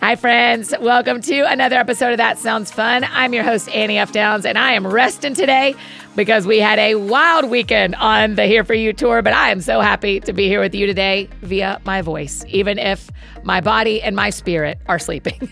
Hi, friends. Welcome to another episode of That Sounds Fun. I'm your host, Annie F. Downs, and I am resting today because we had a wild weekend on the Here For You tour, but I am so happy to be here with you today via my voice, even if my body and my spirit are sleeping.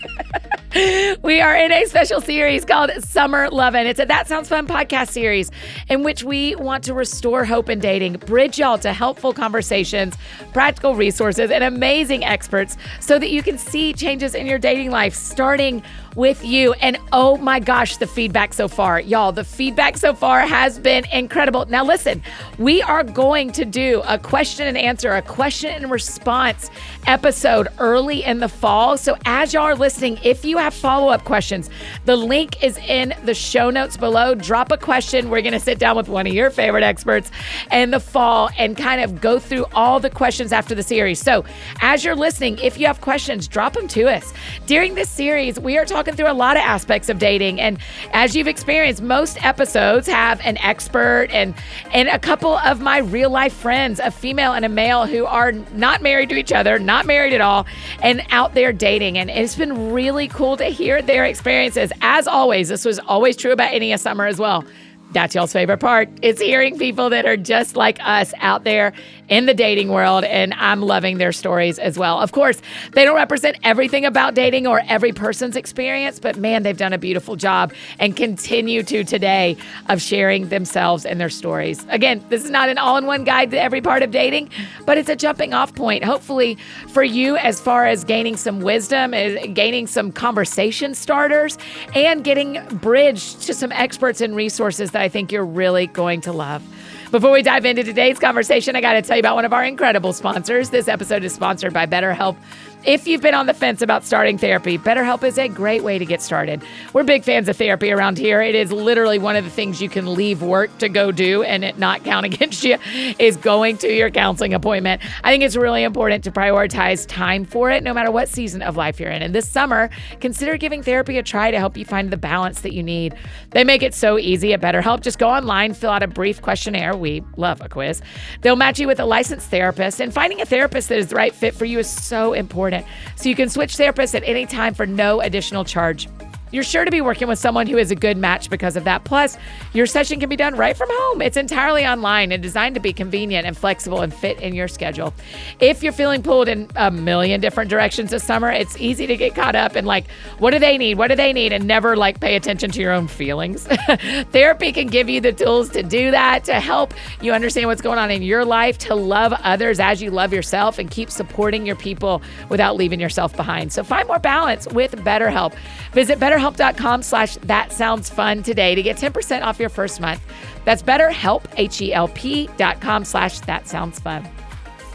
We are in a special series called Summer Lovin'. It's a That Sounds Fun podcast series in which we want to restore hope in dating, bridge y'all to helpful conversations, practical resources, and amazing experts so that you can see changes in your dating life starting with you. And oh my gosh, the feedback so far. Y'all, the feedback so far has been incredible. Now listen, we are going to do a question and answer, a question and response episode early in the fall. So as y'all are listening, if you have follow-up questions, the link is in the show notes below. Drop a question. We're going to sit down with one of your favorite experts in the fall and kind of go through all the questions after the series. So as you're listening, if you have questions, drop them to us. During this series, we are talking through a lot of aspects of dating. And as you've experienced, most episodes have an expert and a couple of my real life friends, a female and a male who are not married to each other, not married at all, and out there dating. And it's been really cool to hear their experiences. As always, this was always true about any summer as well. That's y'all's favorite part. It's hearing people that are just like us out there in the dating world, and I'm loving their stories as well. Of course, they don't represent everything about dating or every person's experience, but man, they've done a beautiful job and continue to today of sharing themselves and their stories. Again, this is not an all-in-one guide to every part of dating, but it's a jumping off point, hopefully for you as far as gaining some wisdom, gaining some conversation starters, and getting bridged to some experts and resources that I think you're really going to love. Before we dive into today's conversation, I got to tell you about one of our incredible sponsors. This episode is sponsored by BetterHelp. If you've been on the fence about starting therapy, BetterHelp is a great way to get started. We're big fans of therapy around here. It is literally one of the things you can leave work to go do and it not count against you is going to your counseling appointment. I think it's really important to prioritize time for it, no matter what season of life you're in. And this summer, consider giving therapy a try to help you find the balance that you need. They make it so easy at BetterHelp. Just go online, fill out a brief questionnaire. We love a quiz. They'll match you with a licensed therapist, and finding a therapist that is the right fit for you is so important. So you can switch therapists at any time for no additional charge. You're sure to be working with someone who is a good match because of that. Plus, your session can be done right from home. It's entirely online and designed to be convenient and flexible and fit in your schedule. If you're feeling pulled in a million different directions this summer, it's easy to get caught up in like, what do they need? What do they need? And never like pay attention to your own feelings. Therapy can give you the tools to do that, to help you understand what's going on in your life, to love others as you love yourself and keep supporting your people without leaving yourself behind. So find more balance with BetterHelp. Visit BetterHelp.com/thatsoundsfun today to get 10% off your first month. That's BetterHelp, HELP.com/thatsoundsfun.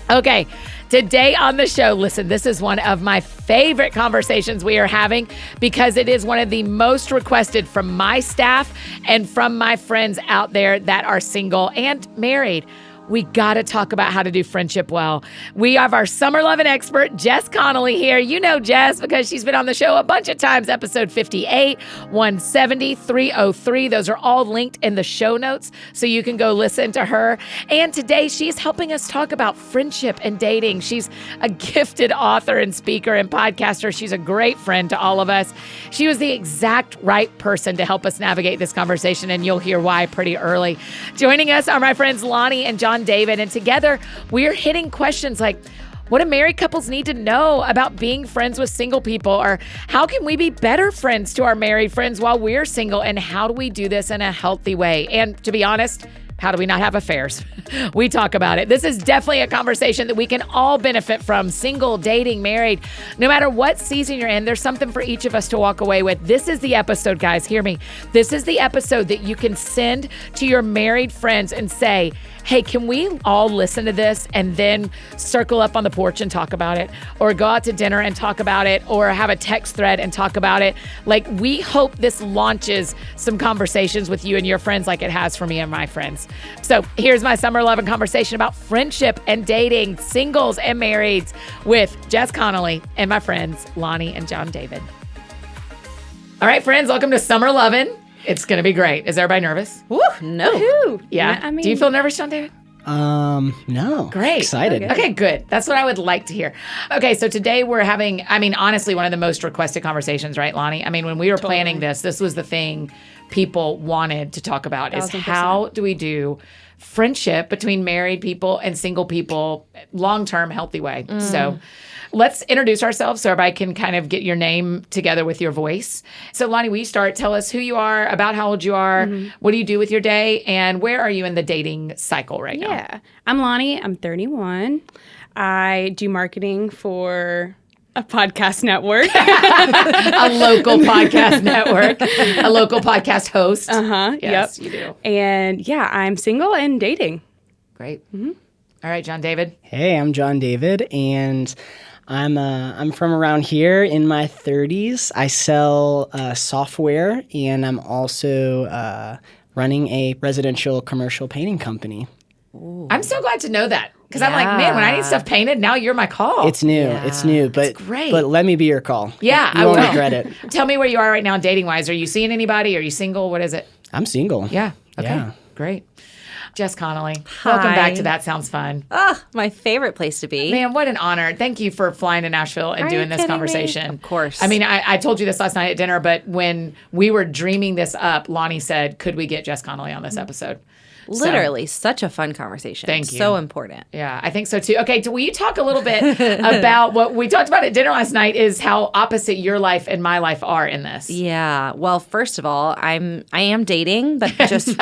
Okay, today on the show, listen, this is one of my favorite conversations we are having because it is one of the most requested from my staff and from my friends out there that are single and married. We got to talk about how to do friendship well. We have our summer loving expert, Jess Connolly here. You know Jess because she's been on the show a bunch of times, episode 58, 170, 303. Those are all linked in the show notes, so you can go listen to her. And today she's helping us talk about friendship and dating. She's a gifted author and speaker and podcaster. She's a great friend to all of us. She was the exact right person to help us navigate this conversation, and you'll hear why pretty early. Joining us are my friends Lani and John David, and together we're hitting questions like, what do married couples need to know about being friends with single people? Or how can we be better friends to our married friends while we're single? And how do we do this in a healthy way? And to be honest, how do we not have affairs? We talk about it. This is definitely a conversation that we can all benefit from, single, dating, married. No matter what season you're in, there's something for each of us to walk away with. This is the episode, guys, hear me. This is the episode that you can send to your married friends and say, hey, can we all listen to this and then circle up on the porch and talk about it? Or go out to dinner and talk about it? Or have a text thread and talk about it? Like, we hope this launches some conversations with you and your friends like it has for me and my friends. So here's my summer loving conversation about friendship and dating, singles and marrieds with Jess Connolly and my friends Lani and John David. All right, friends, welcome to Summer Lovin'. It's going to be great. Is everybody nervous? Woo, no. Woo-hoo. Yeah. I mean, do you feel nervous, John David? No. Great. Excited. Okay, good. That's what I would like to hear. Okay, so today we're having, honestly, one of the most requested conversations, right, Lani? When we were planning this was the thing people wanted to talk about is 1000%. how do we do friendship between married people and single people, long-term, healthy way. So let's introduce ourselves so everybody can kind of get your name together with your voice. So Lani, will you start? Tell us who you are, about how old you are, what do you do with your day, and where are you in the dating cycle right now? Yeah. I'm Lani. I'm 31. I do marketing for a podcast network. A local podcast network, a local podcast host. Yes, Yep. you do. And yeah, I'm single and dating. Great. All right, John David. Hey, I'm John David, and I'm from around here in my 30s. I sell software, and I'm also running a residential commercial painting company. I'm so glad to know that because I'm like, man, when I need stuff painted, now you're my call. It's new, but great. But let me be your call. Yeah, you I won't will. regret it. Tell me where you are right now dating-wise. Are you seeing anybody? Are you single? What is it? I'm single. Yeah. Okay. Yeah. Great. Jess Connolly. Welcome back to That Sounds Fun. Oh, my favorite place to be. Man, what an honor. Thank you for flying to Nashville and Are you doing this kidding me? conversation. Of course. I told you this last night at dinner, but when we were dreaming this up, Lani said, could we get Jess Connolly on this episode? Literally, such a fun conversation. Thank you. So important. Yeah, I think so too. Okay, will you talk a little bit about what we talked about at dinner last night is how opposite your life and my life are in this. Yeah. Well, first of all, I am dating, but just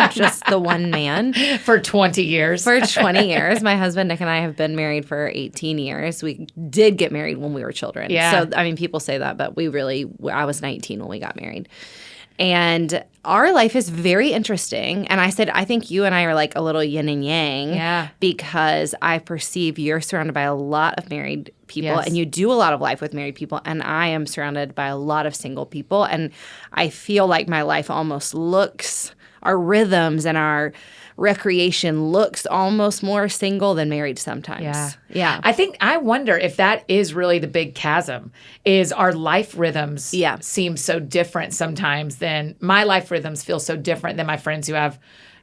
the one man. For 20 years. For 20 years. My husband Nick and I have been married for 18 years. We did get married when we were children. Yeah. So, people say that, but I was 19 when we got married. And our life is very interesting. And I said, I think you and I are like a little yin and yang. Yeah. Because I perceive you're surrounded by a lot of married people Yes. and you do a lot of life with married people. And I am surrounded by a lot of single people. And I feel like my life almost looks, our rhythms and our recreation looks almost more single than married sometimes. Yeah. I wonder if that is really the big chasm is our life rhythms seem so different sometimes than my life rhythms feel so different than my friends who have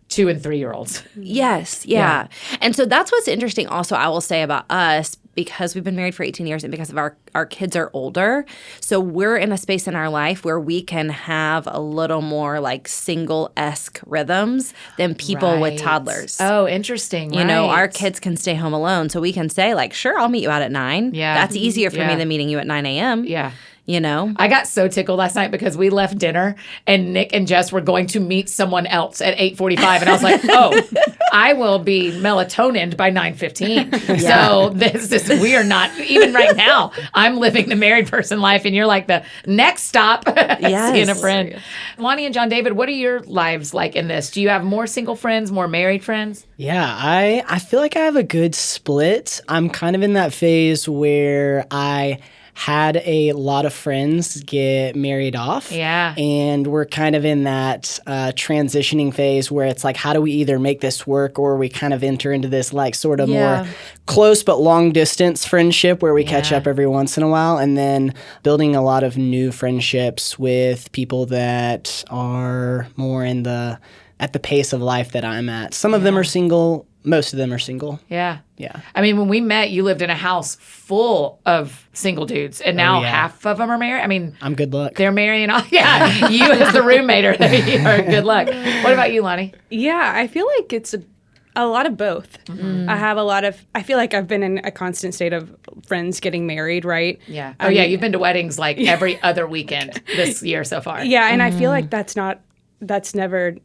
2 and 3 year olds. Yes. Yeah. And so that's what's interesting also, I will say about us, because we've been married for 18 years and because of our kids are older. So we're in a space in our life where we can have a little more like single-esque rhythms than people with toddlers. Oh, interesting. You know, our kids can stay home alone. So we can say like, sure, I'll meet you out at 9. Yeah. That's easier for me than meeting you at 9 a.m. Yeah. You know? I got so tickled last night because we left dinner and Nick and Jess were going to meet someone else at 8:45. And I was like, oh, I will be melatonined by 9:15. So we are not, even right now, I'm living the married person life and you're like the next stop, seeing a friend. Lani and John David, what are your lives like in this? Do you have more single friends, more married friends? Yeah, I feel like I have a good split. I'm kind of in that phase where I had a lot of friends get married off. Yeah. And we're kind of in that transitioning phase where it's like, how do we either make this work or we kind of enter into this like sort of more close but long distance friendship where we catch up every once in a while, and then building a lot of new friendships with people that are more at the pace of life that I'm at. Some of them are single. Most of them are single. Yeah. Yeah. When we met, you lived in a house full of single dudes, and now half of them are married. I'm good luck. They're marrying all. Yeah, you as the roommate are good luck. What about you, Lani? Yeah, I feel like it's a lot of both. I feel like I've been in a constant state of friends getting married, right? Yeah. Oh, yeah, you've been to weddings like every other weekend this year so far. Yeah, and I feel like that's never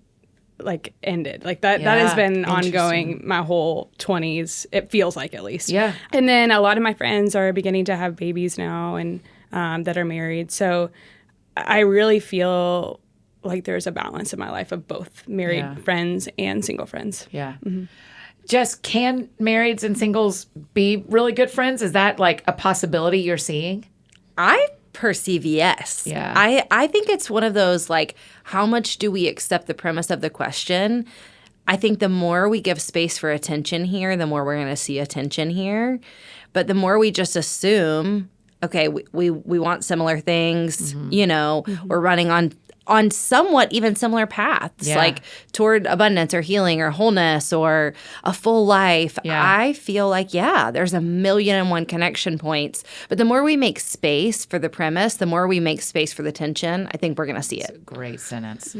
like ended. Like that has been ongoing my whole 20s. It feels like, at least. Yeah. And then a lot of my friends are beginning to have babies now and that are married. So I really feel like there's a balance in my life of both married friends and single friends. Yeah. Mm-hmm. Jess, can marrieds and singles be really good friends? Is that like a possibility you're seeing? I perceive yes. Yeah. I think it's one of those like, how much do we accept the premise of the question? I think the more we give space for attention here, the more we're going to see attention here. But the more we just assume, okay, we want similar things, we're running on on somewhat even similar paths, like toward abundance or healing or wholeness or a full life. I feel like, there's 1,000,001 connection points. But the more we make space for the premise, the more we make space for the tension, I think we're going to see it. Great sentence.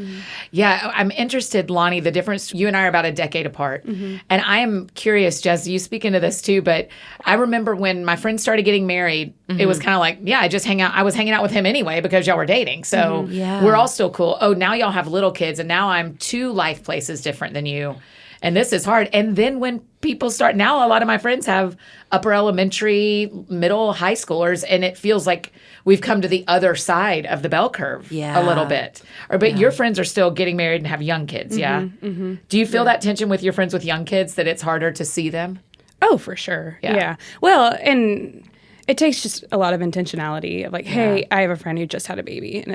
Yeah, I'm interested, Lani, the difference. You and I are about a decade apart. And I am curious, Jess, you speak into this too, but I remember when my friends started getting married, it was kind of like, I just hang out. I was hanging out with him anyway because y'all were dating. So we're all still cool. Oh, now y'all have little kids, and now I'm 2 life places different than you. And this is hard. And then when people start, now a lot of my friends have upper elementary, middle, high schoolers, and it feels like we've come to the other side of the bell curve a little bit. But your friends are still getting married and have young kids, Do you feel that tension with your friends with young kids, that it's harder to see them? Oh, for sure. Yeah. Well, and it takes just a lot of intentionality of like, hey, I have a friend who just had a baby, and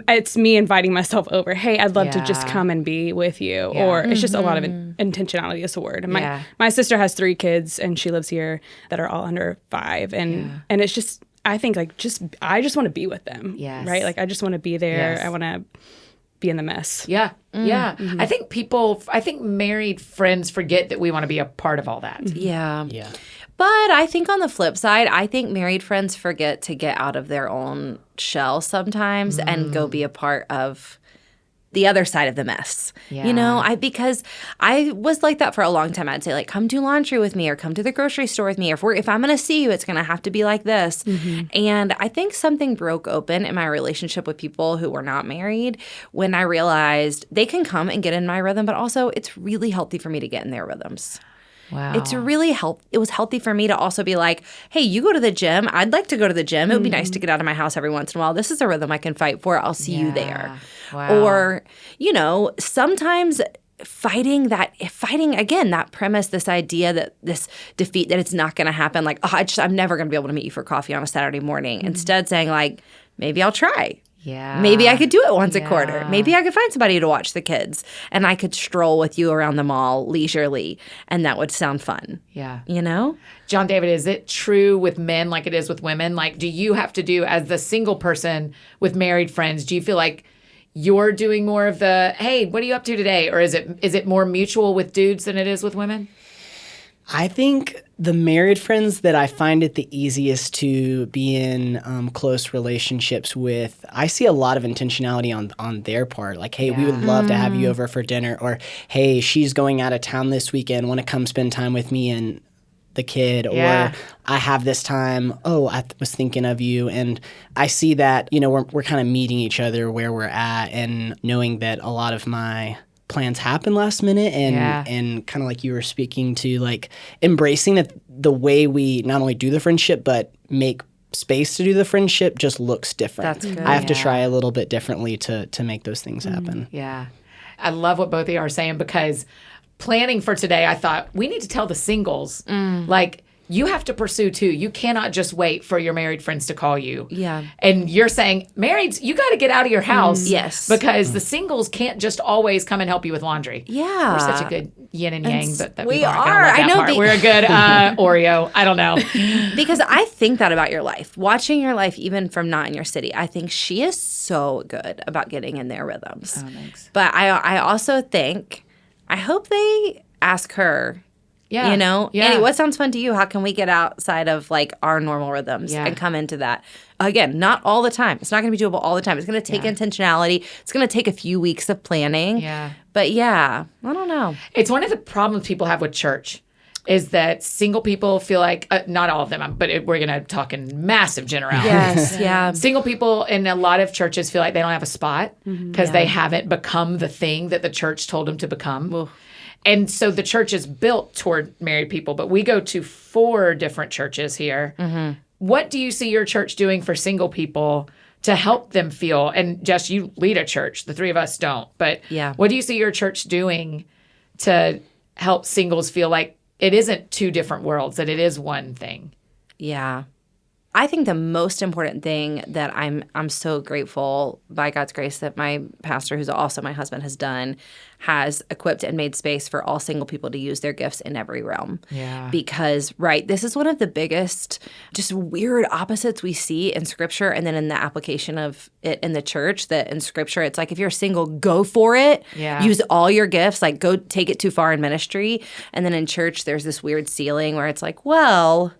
it's me inviting myself over. Hey, I'd love to just come and be with you. Or it's just a lot of intentionality is the word. And my sister has 3 kids, and she lives here that are all under 5. And it's just, I think like I just want to be with them. Right? Like I just want to be there. I want to be in the mess. I think married friends forget that we want to be a part of all that. But I think on the flip side, I think married friends forget to get out of their own shell sometimes and go be a part of the other side of the mess. You know, because I was like that for a long time. I'd say like, come do laundry with me, or come to the grocery store with me. Or if I'm going to see you, it's going to have to be like this. And I think something broke open in my relationship with people who were not married when I realized they can come and get in my rhythm, but also it's really healthy for me to get in their rhythms. Wow. It's really it was healthy for me to also be like, hey, you go to the gym. I'd like to go to the gym. It would be nice to get out of my house every once in a while. This is a rhythm I can fight for. I'll see you there. Wow. Or, sometimes fighting again, that premise, this idea that this defeat, that it's not going to happen. Like, I'm never going to be able to meet you for coffee on a Saturday morning. Instead saying like, maybe I'll try. Maybe I could do it once a quarter. Maybe I could find somebody to watch the kids, and I could stroll with you around the mall leisurely, and that would sound fun. John David, is it true with men like it is with women? Like, do you have to do, as the single person with married friends, do you feel like you're doing more of the, hey, what are you up to today? Or is it more mutual with dudes than it is with women? I think the married friends that I find it the easiest to be in close relationships with, I see a lot of intentionality on their part. Like, hey, we would love to have you over for dinner. Or, hey, she's going out of town this weekend. Want to come spend time with me and the kid? Or I have this time. Oh, I was thinking of you. And I see that, we're kind of meeting each other where we're at, and knowing that a lot of my plans happen last minute, and kind of like you were speaking to, like embracing that the way we not only do the friendship but make space to do the friendship just looks different. That's good. I have to try a little bit differently to make those things happen. I love what both of you are saying, because planning for today, I thought we need to tell the singles, like, you have to pursue too. You cannot just wait for your married friends to call you. And you're saying, marrieds, you got to get out of your house. Yes. Because the singles can't just always come and help you with laundry. Yeah. We're such a good yin and yang. But we are. I know. We're a good Oreo. I don't know. Because I think that about your life. Watching your life, even from not in your city, I think she is so good about getting in their rhythms. Oh, thanks. But I also think, I hope they ask her, Annie, what sounds fun to you? How can we get outside of like our normal rhythms and come into that? Again, not all the time. It's not going to be doable all the time. It's going to take intentionality. It's going to take a few weeks of planning. But I don't know. It's one of the problems people have with church is that single people feel like, not all of them, but we're going to talk in massive generalities. Single people in a lot of churches feel like they don't have a spot because they haven't become the thing that the church told them to become. Ooh. And so the church is built toward married people, but we go to 4 different churches here. What do you see your church doing for single people to help them feel? And Jess, you lead a church. The 3 of us don't. But what do you see your church doing to help singles feel like it isn't 2 different worlds, that it is one thing? I think the most important thing that I'm so grateful by God's grace that my pastor, who's also my husband, has done, has equipped and made space for all single people to use their gifts in every realm. Yeah. Because, right, this is one of the biggest just weird opposites we see in Scripture and then in the application of it in the church, that in Scripture, it's like if you're single, go for it. Yeah. Use all your gifts, like go take it too far in ministry. And then in church, there's this weird ceiling where it's like, well,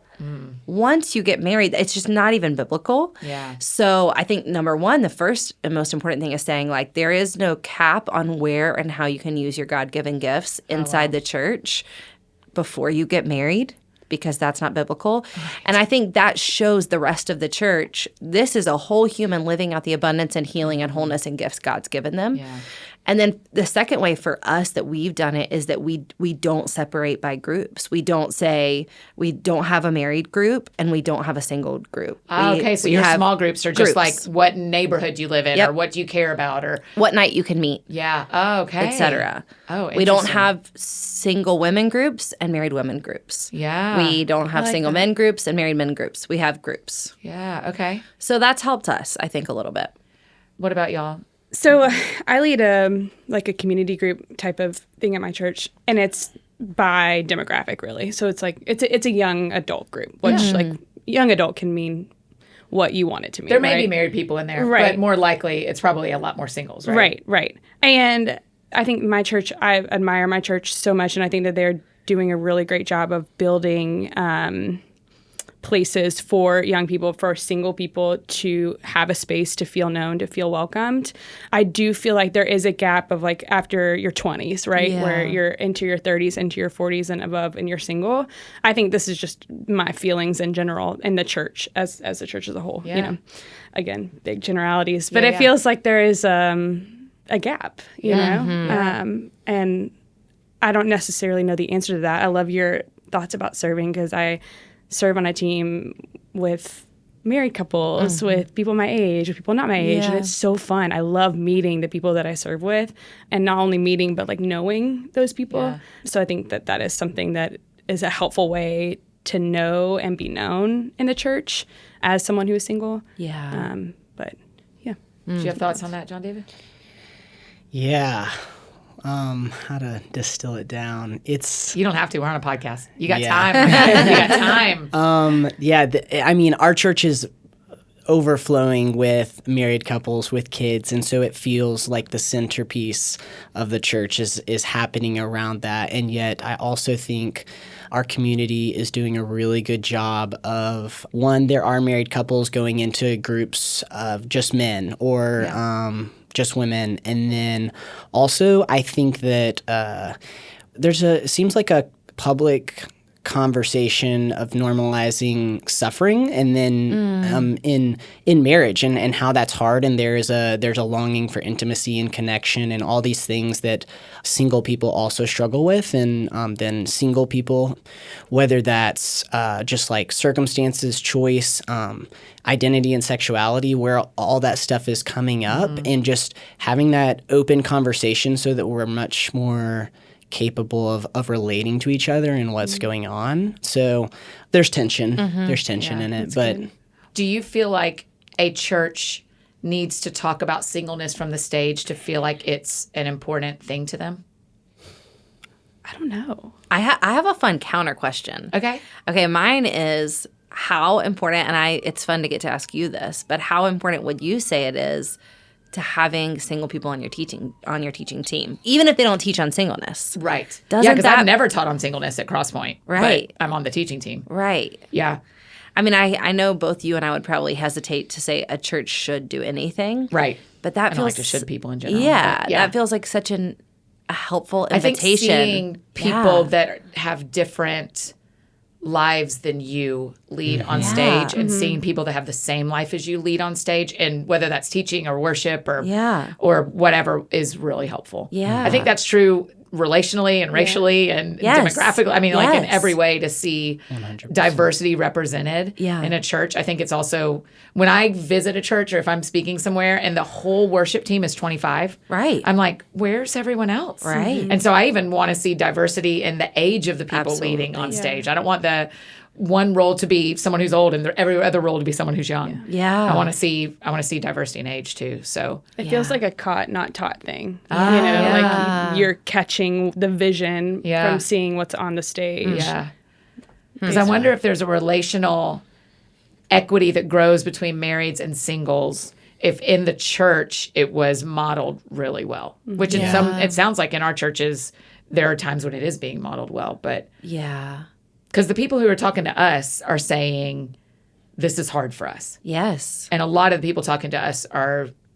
once you get married, it's just not even biblical. Yeah. So I think number one, the first and most important thing is saying, like, there is no cap on where and how you can use your God-given gifts inside the church before you get married, because that's not biblical. Right. And I think that shows the rest of the church, this is a whole human living out the abundance and healing and wholeness and gifts God's given them. Yeah. And then the second way for us that we've done it is that we don't separate by groups. We don't say we don't have a married group and we don't have a single group. Okay, so your small groups are just like what neighborhood you live in, Yep. or what you care about, or what night you can meet. Yeah. Oh, okay. Etc. Oh, we don't interesting. have single women groups and married women groups. Yeah. We don't have single men groups and married men groups. We have groups. Yeah. Okay. So that's helped us, I think, a little bit. What about y'all? So I lead a community group type of thing at my church, and it's by demographic, really. So it's like it's a young adult group, which like young adult can mean what you want it to mean. There may be married people in there, Right. but more likely it's probably a lot more singles, right? Right, right. And I think my church, I admire my church so much, and I think that they're doing a really great job of building places for young people, for single people to have a space to feel known, to feel welcomed. I do feel like there is a gap of like after your 20s, right? Yeah. Where you're into your 30s, into your 40s and above, and you're single. I think this is just my feelings in general in the church as the church as a whole. Yeah. You know, again, big generalities, but Yeah, it yeah. feels like there is a gap, you know? And I don't necessarily know the answer to that. I love your thoughts about serving because I serve on a team with married couples, with people my age, with people not my age, and it's so fun. I love meeting the people that I serve with, and not only meeting, but like knowing those people. Yeah. So I think that that is something that is a helpful way to know and be known in the church as someone who is single. Yeah. But yeah. Do you have thoughts on that, John David? Yeah. How to distill it down. You don't have to. We're on a podcast. You got Yeah. time. You got time. I mean, our church is overflowing with married couples with kids, and so it feels like the centerpiece of the church is happening around that. And yet I also think our community is doing a really good job of, one, there are married couples going into groups of just men or just women. And then also I think that seems like a public conversation of normalizing suffering, and then in marriage and how that's hard, and there's a longing for intimacy and connection and all these things that single people also struggle with, and then single people, whether that's just like circumstances, choice, identity and sexuality, where all that stuff is coming up, and just having that open conversation so that we're much more capable of relating to each other and what's going on. So there's tension. There's tension in it. But Do you feel like a church needs to talk about singleness from the stage to feel like it's an important thing to them? I don't know. I have a fun counter question. Okay. Okay, mine is how important, and it's fun to get to ask you this, but how important would you say it is to having single people on your teaching team, even if they don't teach on singleness? Right. Doesn't because I've never taught on singleness at Crosspoint. Right. But I'm on the teaching team. Right. Yeah. I mean, I know both you and I would probably hesitate to say a church should do anything. Right. But that I feels don't like to should people in general. Yeah, but that feels like such a helpful I think invitation. seeing people that have different lives than you lead on stage, and seeing people that have the same life as you lead on stage, and whether that's teaching or worship or whatever, is really helpful. Yeah. I think that's true relationally and racially and demographically. I mean, like in every way, to see 100%. diversity represented in a church. I think it's also, when I visit a church or if I'm speaking somewhere and the whole worship team is 25, Right. I'm like, where's everyone else? Right. And so I even want to see diversity in the age of the people leading on stage. I don't want the one role to be someone who's old and every other role to be someone who's young. Yeah. I want to see diversity in age too. So It feels like a caught, not taught thing. yeah. Like you're catching the vision from seeing what's on the stage. Yeah. Because I wonder if there's a relational equity that grows between marrieds and singles if in the church it was modeled really well, which it sounds like in our churches there are times when it is being modeled well, but Yeah. because the people who are talking to us are saying this is hard for us. Yes. And a lot of the people talking to us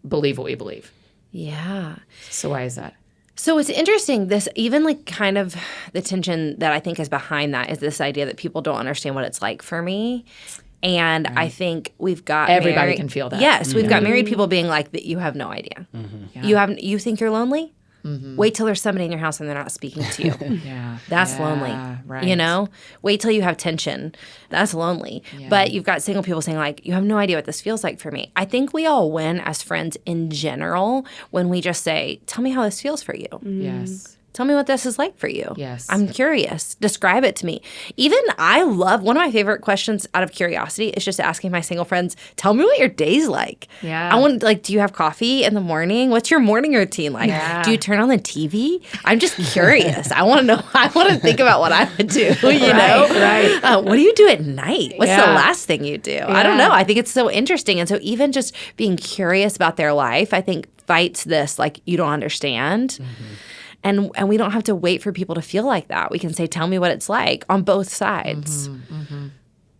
believe what we believe. Yeah. So why is that? So it's interesting, this even like kind of the tension that I think is behind that is this idea that people don't understand what it's like for me. And I think we've got Everybody can feel that. Yes, we've got married people being like, that you have no idea. You think you're lonely? Wait till there's somebody in your house and they're not speaking to you. That's lonely. Right. You know? Wait till you have tension. That's lonely. But you've got single people saying like, you have no idea what this feels like for me. I think we all win as friends in general when we just say, tell me how this feels for you. Yes. Tell me what this is like for you. Yes. I'm curious. Describe it to me. Even I love, one of my favorite questions out of curiosity is just asking my single friends, tell me what your day's like. Yeah. I want, like, do you have coffee in the morning? What's your morning routine like? Yeah. Do you turn on the TV? I'm just curious. I want to know. I want to think about what I would do, you know? Right. What do you do at night? What's the Yeah. last thing you do? I don't know. I think it's so interesting. And so even just being curious about their life, I think fights this, like, you don't understand. And we don't have to wait for people to feel like that. We can say, tell me what it's like on both sides.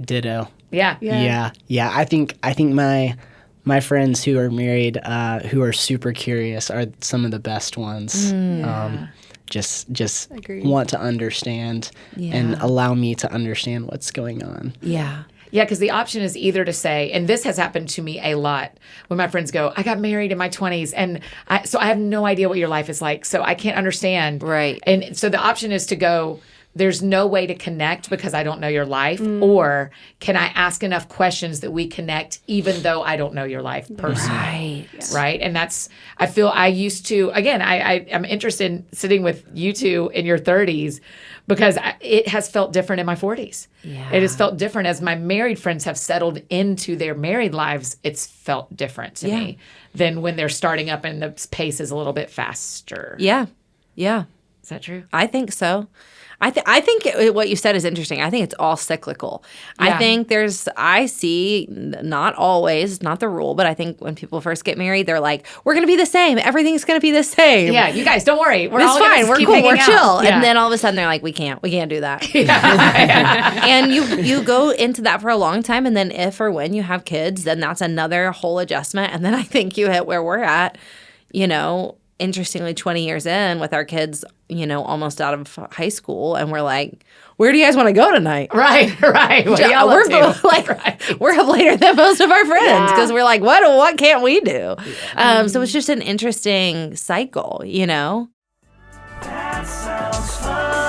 Ditto. Yeah. Yeah. I think my friends who are married, who are super curious, are some of the best ones. Just Agreed. want to understand and allow me to understand what's going on. Yeah. Yeah, because the option is either to say, and this has happened to me a lot when my friends go, I got married in my 20s, and so I have no idea what your life is like, so I can't understand. Right. And so the option is to go, there's no way to connect because I don't know your life, or can I ask enough questions that we connect even though I don't know your life personally? Right. And that's, I feel I used to, again, I'm interested in sitting with you two in your 30s because it has felt different in my 40s. Yeah. It has felt different as my married friends have settled into their married lives. It's felt different to me than when they're starting up and the pace is a little bit faster. Yeah. Yeah. Is that true? I think so. I think what you said is interesting. I think it's all cyclical. Yeah. I think I see, not always, not the rule, but I think when people first get married, they're like, we're going to be the same. Everything's going to be the same. Yeah, you guys, don't worry. We're It's all gonna fine. We're keep cool. We're hanging chill. out. Yeah. And then all of a sudden they're like, we can't do that. And you go into that for a long time. And then if or when you have kids, then that's another whole adjustment. And then I think you hit where we're at, interestingly, 20 years in with our kids, almost out of high school. And we're like, where do you guys want to go tonight? Right. What do y'all We're up to? both like, we're up later than most of our friends because we're like, what can't we do? So it's just an interesting cycle, That sounds fun.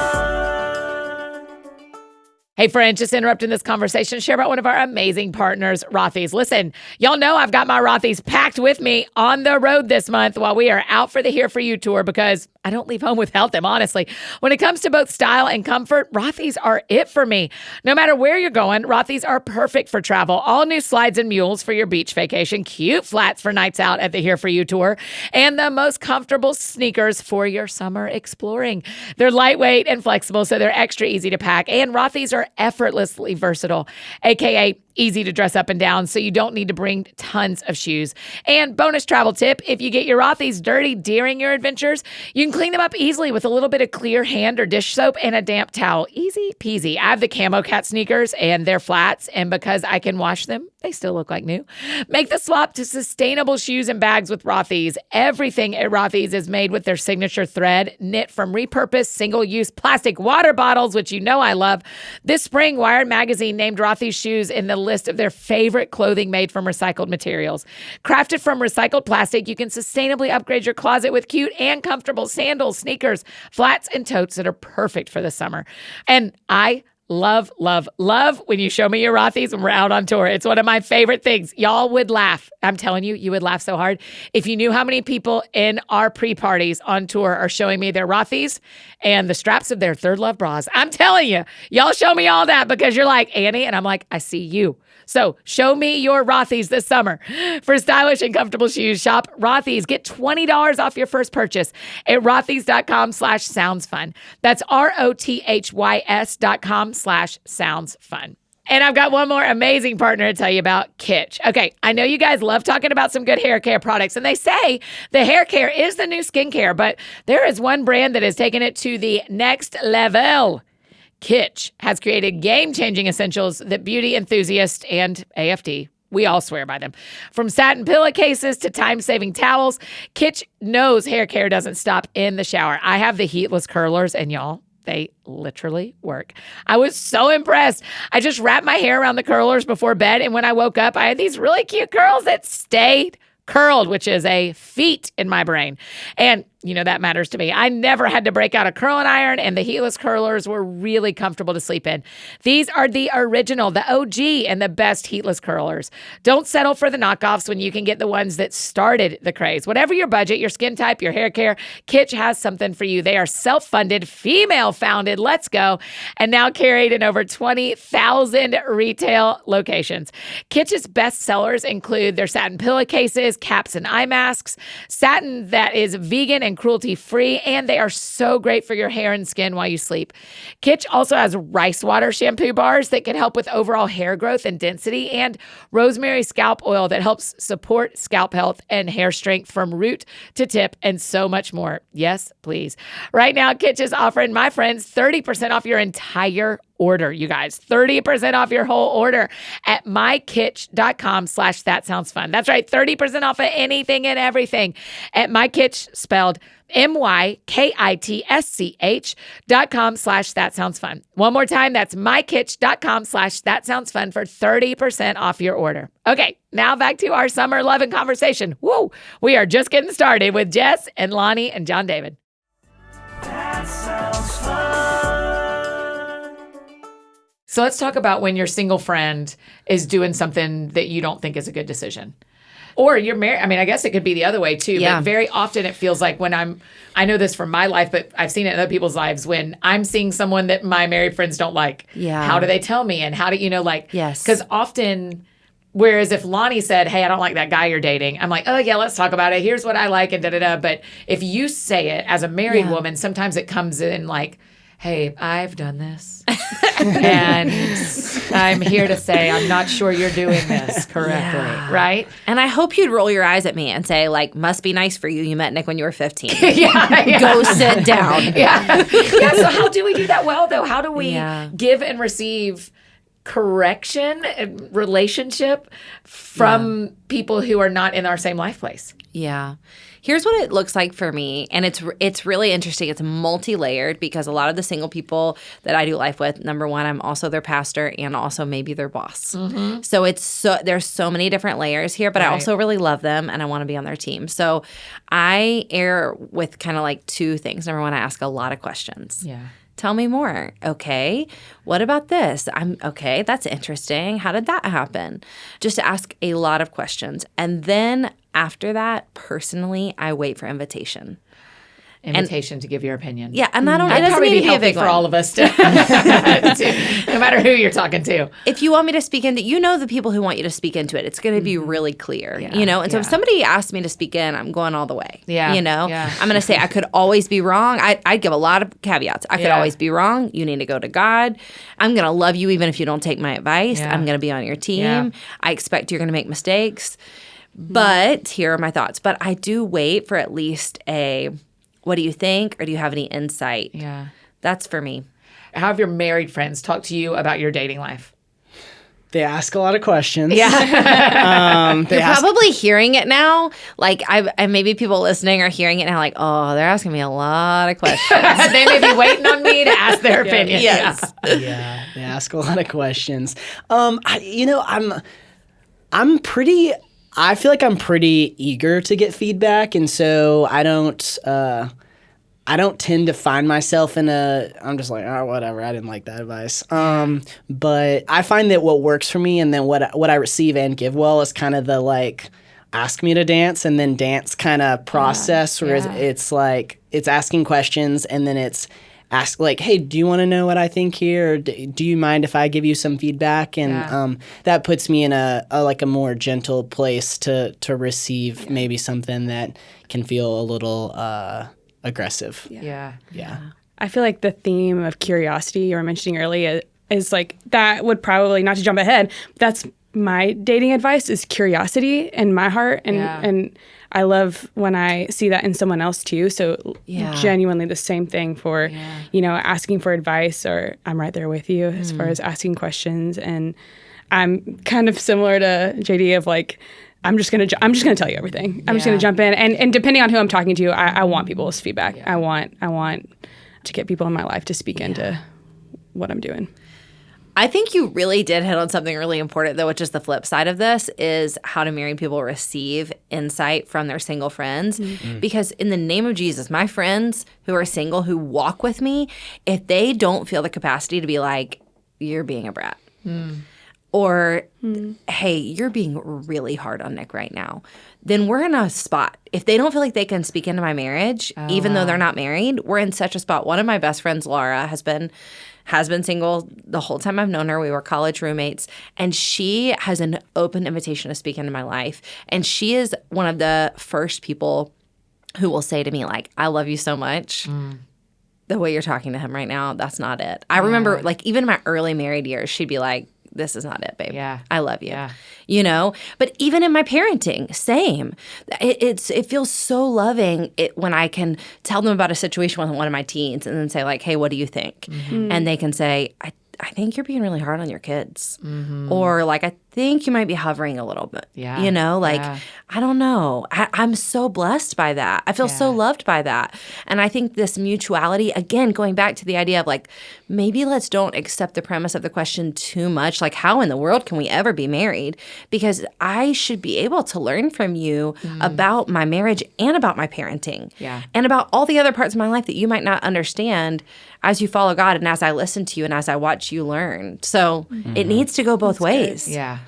Hey, friend, just interrupting this conversation, share about one of our amazing partners, Rothy's. Listen, y'all know I've got my Rothy's packed with me on the road this month while we are out for the Here For You tour because I don't leave home without them, honestly. When it comes to both style and comfort, Rothy's are it for me. No matter where you're going, Rothy's are perfect for travel. All new slides and mules for your beach vacation, cute flats for nights out at the Here For You tour, and the most comfortable sneakers for your summer exploring. They're lightweight and flexible, so they're extra easy to pack, and Rothy's are effortlessly versatile, aka easy to dress up and down, so you don't need to bring tons of shoes. And bonus travel tip, if you get your Rothy's dirty during your adventures, you can clean them up easily with a little bit of clear hand or dish soap and a damp towel. Easy peasy. I have the Camo Cat sneakers and they're flats, and because I can wash them, they still look like new. Make the swap to sustainable shoes and bags with Rothy's. Everything at Rothy's is made with their signature thread, knit from repurposed single-use plastic water bottles, which you know I love. This spring, Wired Magazine named Rothy's shoes in the list of their favorite clothing made from recycled materials. Crafted from recycled plastic, you can sustainably upgrade your closet with cute and comfortable sandals, sneakers, flats, and totes that are perfect for the summer. And I love, love, love when you show me your Rothy's when we're out on tour. It's one of my favorite things. Y'all would laugh. I'm telling you, you would laugh so hard. If you knew how many people in our pre-parties on tour are showing me their Rothy's and the straps of their Third Love bras. I'm telling you, y'all show me all that because you're like, Annie, and I'm like, I see you. So show me your Rothy's this summer. For stylish and comfortable shoes, shop Rothy's. Get $20 off your first purchase at rothys.com/soundsfun. That's ROTHYS.com/soundsfun. And I've got one more amazing partner to tell you about, Kitsch. Okay, I know you guys love talking about some good hair care products, and they say the hair care is the new skincare, but there is one brand that has taken it to the next level. Kitsch has created game-changing essentials that beauty enthusiasts and AFD, we all swear by them. From satin pillowcases to time-saving towels, Kitsch knows hair care doesn't stop in the shower. I have the heatless curlers, and y'all, they literally work. I was so impressed. I just wrapped my hair around the curlers before bed, and when I woke up, I had these really cute curls that stayed curled, which is a feat in my brain. And you know, that matters to me. I never had to break out a curling iron, and the heatless curlers were really comfortable to sleep in. These are the original, the OG, and the best heatless curlers. Don't settle for the knockoffs when you can get the ones that started the craze. Whatever your budget, your skin type, your hair care, Kitsch has something for you. They are self-funded, female-founded, let's go, and now carried in over 20,000 retail locations. Kitsch's best sellers include their satin pillowcases, caps, and eye masks, satin that is vegan and cruelty-free, and they are so great for your hair and skin while you sleep. Kitsch also has rice water shampoo bars that can help with overall hair growth and density, and rosemary scalp oil that helps support scalp health and hair strength from root to tip, and so much more. Yes, please. Right now, Kitsch is offering my friends 30% off your entire order, you guys. 30% off your whole order at mykitsch.com/thatsoundsfun. That's right, 30% off of anything and everything at mykitsch, spelled mykitsch.com/thatsoundsfun. One more time, that's mykitsch.com/thatsoundsfun for 30% off your order. Okay, now back to our summer loving conversation. Woo! We are just getting started with Jess and Lani and John David. That sounds fun. So let's talk about when your single friend is doing something that you don't think is a good decision. Or you're married. I mean, I guess it could be the other way too. Yeah. But very often it feels like when I know this from my life, but I've seen it in other people's lives, when I'm seeing someone that my married friends don't like. Yeah. How do they tell me? And how do, yes. Because often, whereas if Lani said, hey, I don't like that guy you're dating, I'm like, oh yeah, let's talk about it. Here's what I like and da-da-da. But if you say it as a married woman, sometimes it comes in like, hey, I've done this. And I'm here to say I'm not sure you're doing this correctly, right? And I hope you'd roll your eyes at me and say, like, must be nice for you. You met Nick when you were 15. Go sit down. Yeah, so how do we do that well, though? How do we give and receive correction and relationship from people who are not in our same life place? Yeah. Here's what it looks like for me, and it's really interesting. It's multi-layered because a lot of the single people that I do life with, number one, I'm also their pastor and also maybe their boss. Mm-hmm. So there's so many different layers here, but I also really love them and I want to be on their team. So I err with kind of like two things. Number one, I ask a lot of questions. Yeah. Tell me more. Okay. What about this? Okay. That's interesting. How did that happen? Just to ask a lot of questions. And then after that, personally, I wait for invitation. To give your opinion. Yeah, and it doesn't need to be a big for all of us to, no matter who you're talking to. If you want me to speak into, the people who want you to speak into it. It's going to be really clear, And so if somebody asks me to speak in, I'm going all the way. Yeah, I'm going to say I could always be wrong. I'd give a lot of caveats. I could always be wrong. You need to go to God. I'm going to love you even if you don't take my advice. Yeah. I'm going to be on your team. Yeah. I expect you're going to make mistakes. But here are my thoughts. But I do wait for at least what do you think? Or do you have any insight? Yeah. That's for me. How have your married friends talked to you about your dating life? They ask a lot of questions. Yeah. You're probably hearing it now. Like, maybe people listening are hearing it now like, oh, they're asking me a lot of questions. They may be waiting on me to ask their opinion. Yes. Yeah. They ask a lot of questions. I feel like I'm pretty eager to get feedback, and so I don't I don't tend to find myself I'm just like, oh, whatever, I didn't like that advice. But I find that what works for me and then what I receive and give well is kind of the like, ask me to dance and then dance kind of process, whereas it's like, it's asking questions and then it's ask like, hey, do you want to know what I think here? Or do you mind if I give you some feedback? And that puts me in a more gentle place to receive maybe something that can feel a little aggressive. Yeah. I feel like the theme of curiosity you were mentioning earlier is like, that would probably, not to jump ahead, that's my dating advice is curiosity in my heart. And I love when I see that in someone else too. So genuinely the same thing for, asking for advice, or I'm right there with you as far as asking questions. And I'm kind of similar to JD of like, I'm just gonna tell you everything. I'm just gonna jump in, and depending on who I'm talking to, I want people's feedback. I want to get people in my life to speak into what I'm doing. I think you really did hit on something really important, though, which is the flip side of this, is how do married people receive insight from their single friends? Because in the name of Jesus, my friends who are single, who walk with me, if they don't feel the capacity to be like, you're being a brat, or, hey, you're being really hard on Nick right now, then we're in a spot. If they don't feel like they can speak into my marriage, even though they're not married, we're in such a spot. One of my best friends, Laura, has been single the whole time I've known her. We were college roommates, and she has an open invitation to speak into my life. And she is one of the first people who will say to me, like, I love you so much. The way you're talking to him right now, that's not it. I remember, like, even in my early married years, she'd be like, this is not it, babe. Yeah. I love you. Yeah. But even in my parenting, same. It feels so loving when I can tell them about a situation with one of my teens and then say like, hey, what do you think? And they can say, I think you're being really hard on your kids. Or like, I think you might be hovering a little bit. I don't know. I'm so blessed by that. I feel so loved by that. And I think this mutuality, again, going back to the idea of like, maybe let's don't accept the premise of the question too much. Like, how in the world can we ever be married? Because I should be able to learn from you about my marriage and about my parenting. And about all the other parts of my life that you might not understand as you follow God and as I listen to you and as I watch you learn. So it needs to go both ways. Yeah.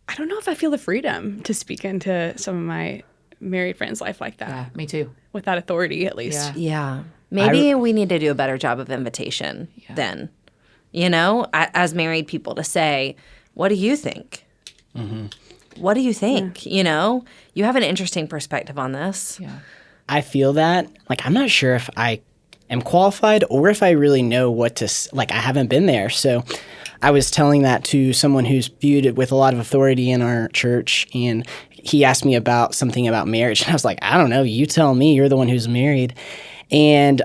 I don't know if I feel the freedom to speak into some of my married friends' life like that. Yeah, me too. With that authority, at least. Yeah. Maybe we need to do a better job of invitation then, as married people to say, what do you think? What do you think? You have an interesting perspective on this. Yeah. I feel that. Like, I'm not sure if I am qualified or if I really know what to, like, I haven't been there. So I was telling that to someone who's viewed with a lot of authority in our church, and he asked me about something about marriage. And I was like, I don't know. You tell me. You're the one who's married. And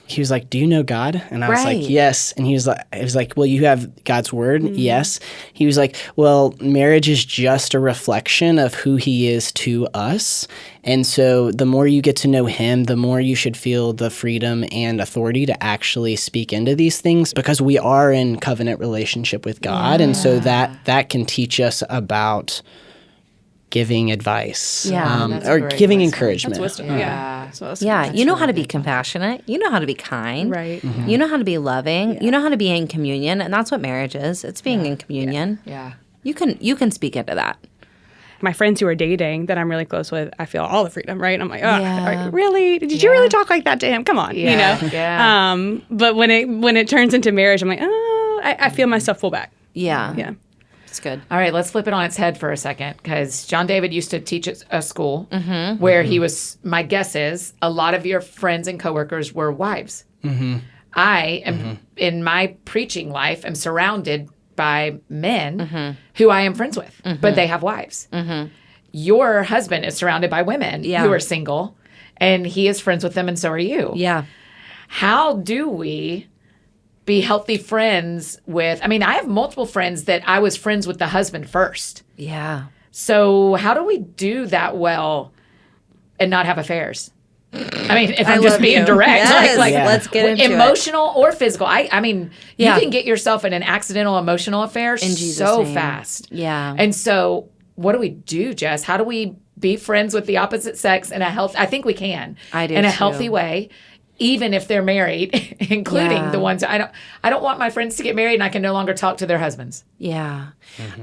he was like, do you know God? And I was like, yes. And he was like, well, you have God's word? Yes. He was like, well, marriage is just a reflection of who he is to us. And so the more you get to know him, the more you should feel the freedom and authority to actually speak into these things, because we are in covenant relationship with God. And so that can teach us about giving advice or giving encouragement. That's wisdom. You know how to be compassionate. You know how to be kind. Right. You know how to be loving. You know how to be in communion. And that's what marriage is. It's being in communion. Yeah. You can speak into that. My friends who are dating that I'm really close with, I feel all the freedom, right? I'm like, oh, really? Did you really talk like that to him? Come on, Yeah. But when it turns into marriage, I'm like, oh, I feel myself pull back. Yeah. It's good. All right, let's flip it on its head for a second, because John David used to teach at a school where he was, my guess is, a lot of your friends and coworkers were wives. I am, in my preaching life, am surrounded by men who I am friends with, but they have wives. Your husband is surrounded by women who are single, and he is friends with them, and so are you. Yeah. How do we be healthy friends with, I have multiple friends that I was friends with the husband first. Yeah. So how do we do that well and not have affairs? If I'm just being direct, let's get into emotional or physical. You can get yourself in an accidental emotional affair in Jesus' so name. fast. Yeah. And so what do we do, Jess? How do we be friends with the opposite sex in a I think we can. I do in a too. healthy way, even if they're married, including the ones I don't want my friends to get married and I can no longer talk to their husbands. Yeah.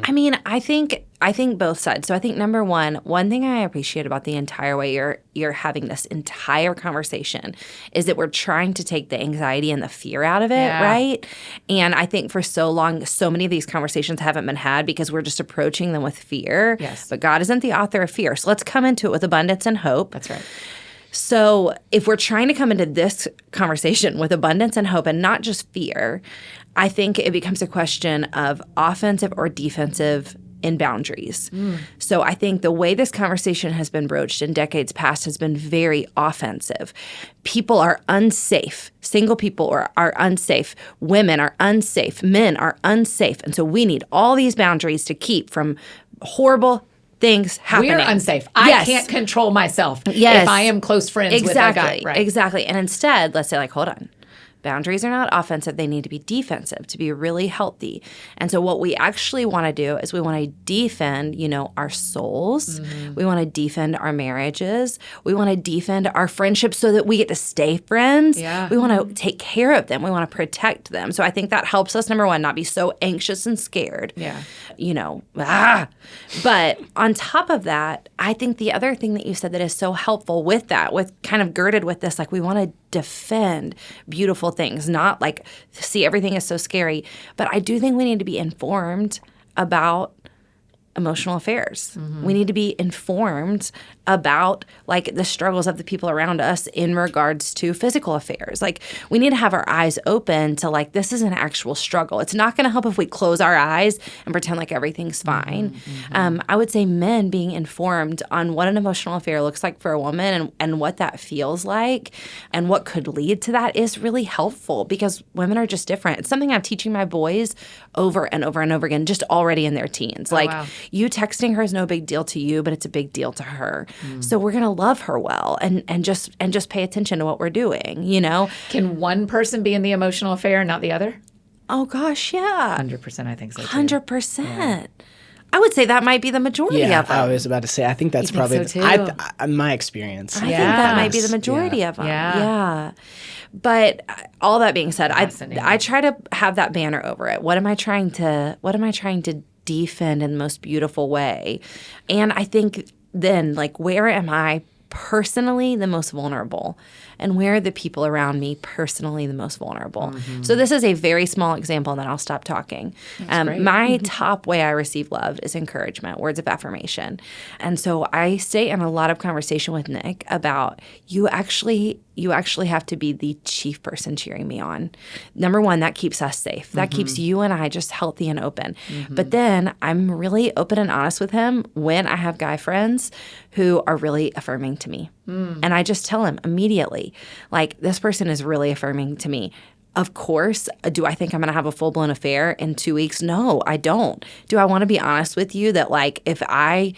I mean, I think both sides. So I think number one thing I appreciate about the entire way you're having this entire conversation is that we're trying to take the anxiety and the fear out of it, right? And I think for so long, so many of these conversations haven't been had because we're just approaching them with fear. Yes. But God isn't the author of fear. So let's come into it with abundance and hope. That's right. So if we're trying to come into this conversation with abundance and hope and not just fear, I think it becomes a question of offensive or defensive in boundaries. So I think the way this conversation has been broached in decades past has been very offensive. People are unsafe. Single people are unsafe. Women are unsafe. Men are unsafe. And so we need all these boundaries to keep from horrible things happening. We're unsafe. I can't control myself if I am close friends with a guy. Right. Exactly. And instead, let's say, like, hold on. Boundaries are not offensive. They need to be defensive to be really healthy. And so what we actually want to do is we want to defend, our souls. We want to defend our marriages. We want to defend our friendships so that we get to stay friends. Yeah. We want to take care of them. We want to protect them. So I think that helps us, number one, not be so anxious and scared. Yeah. But on top of that, I think the other thing that you said that is so helpful with that, with kind of girded with this, like we want to defend beautiful things, not like see everything is so scary. But I do think we need to be informed about emotional affairs. We need to be informed about like the struggles of the people around us in regards to physical affairs. Like we need to have our eyes open to like this is an actual struggle. It's not going to help if we close our eyes and pretend like everything's fine. I would say men being informed on what an emotional affair looks like for a woman and what that feels like and what could lead to that is really helpful because women are just different. It's something I'm teaching my boys over and over and over again, just already in their teens. Wow. You texting her is no big deal to you, but it's a big deal to her. So we're going to love her well and just pay attention to what we're doing, Can one person be in the emotional affair and not the other? Oh, gosh, yeah. 100%, I think so, too. 100%. Yeah. I would say that might be the majority of them. I was about to say, I think that's probably so my experience. I think that might be the majority of them. Yeah. But all that being said, I try to have that banner over it. What am I trying to defend in the most beautiful way? And I think then, like, where am I personally the most vulnerable? And where are the people around me personally the most vulnerable? So this is a very small example, and then I'll stop talking. My top way I receive love is encouragement, words of affirmation. And so I stay in a lot of conversation with Nick about you actually have to be the chief person cheering me on. Number one, that keeps us safe. That keeps you and I just healthy and open. But then I'm really open and honest with him when I have guy friends who are really affirming to me. And I just tell him immediately, like, this person is really affirming to me. Of course, do I think I'm going to have a full-blown affair in 2 weeks? No, I don't. Do I want to be honest with you that, like, if I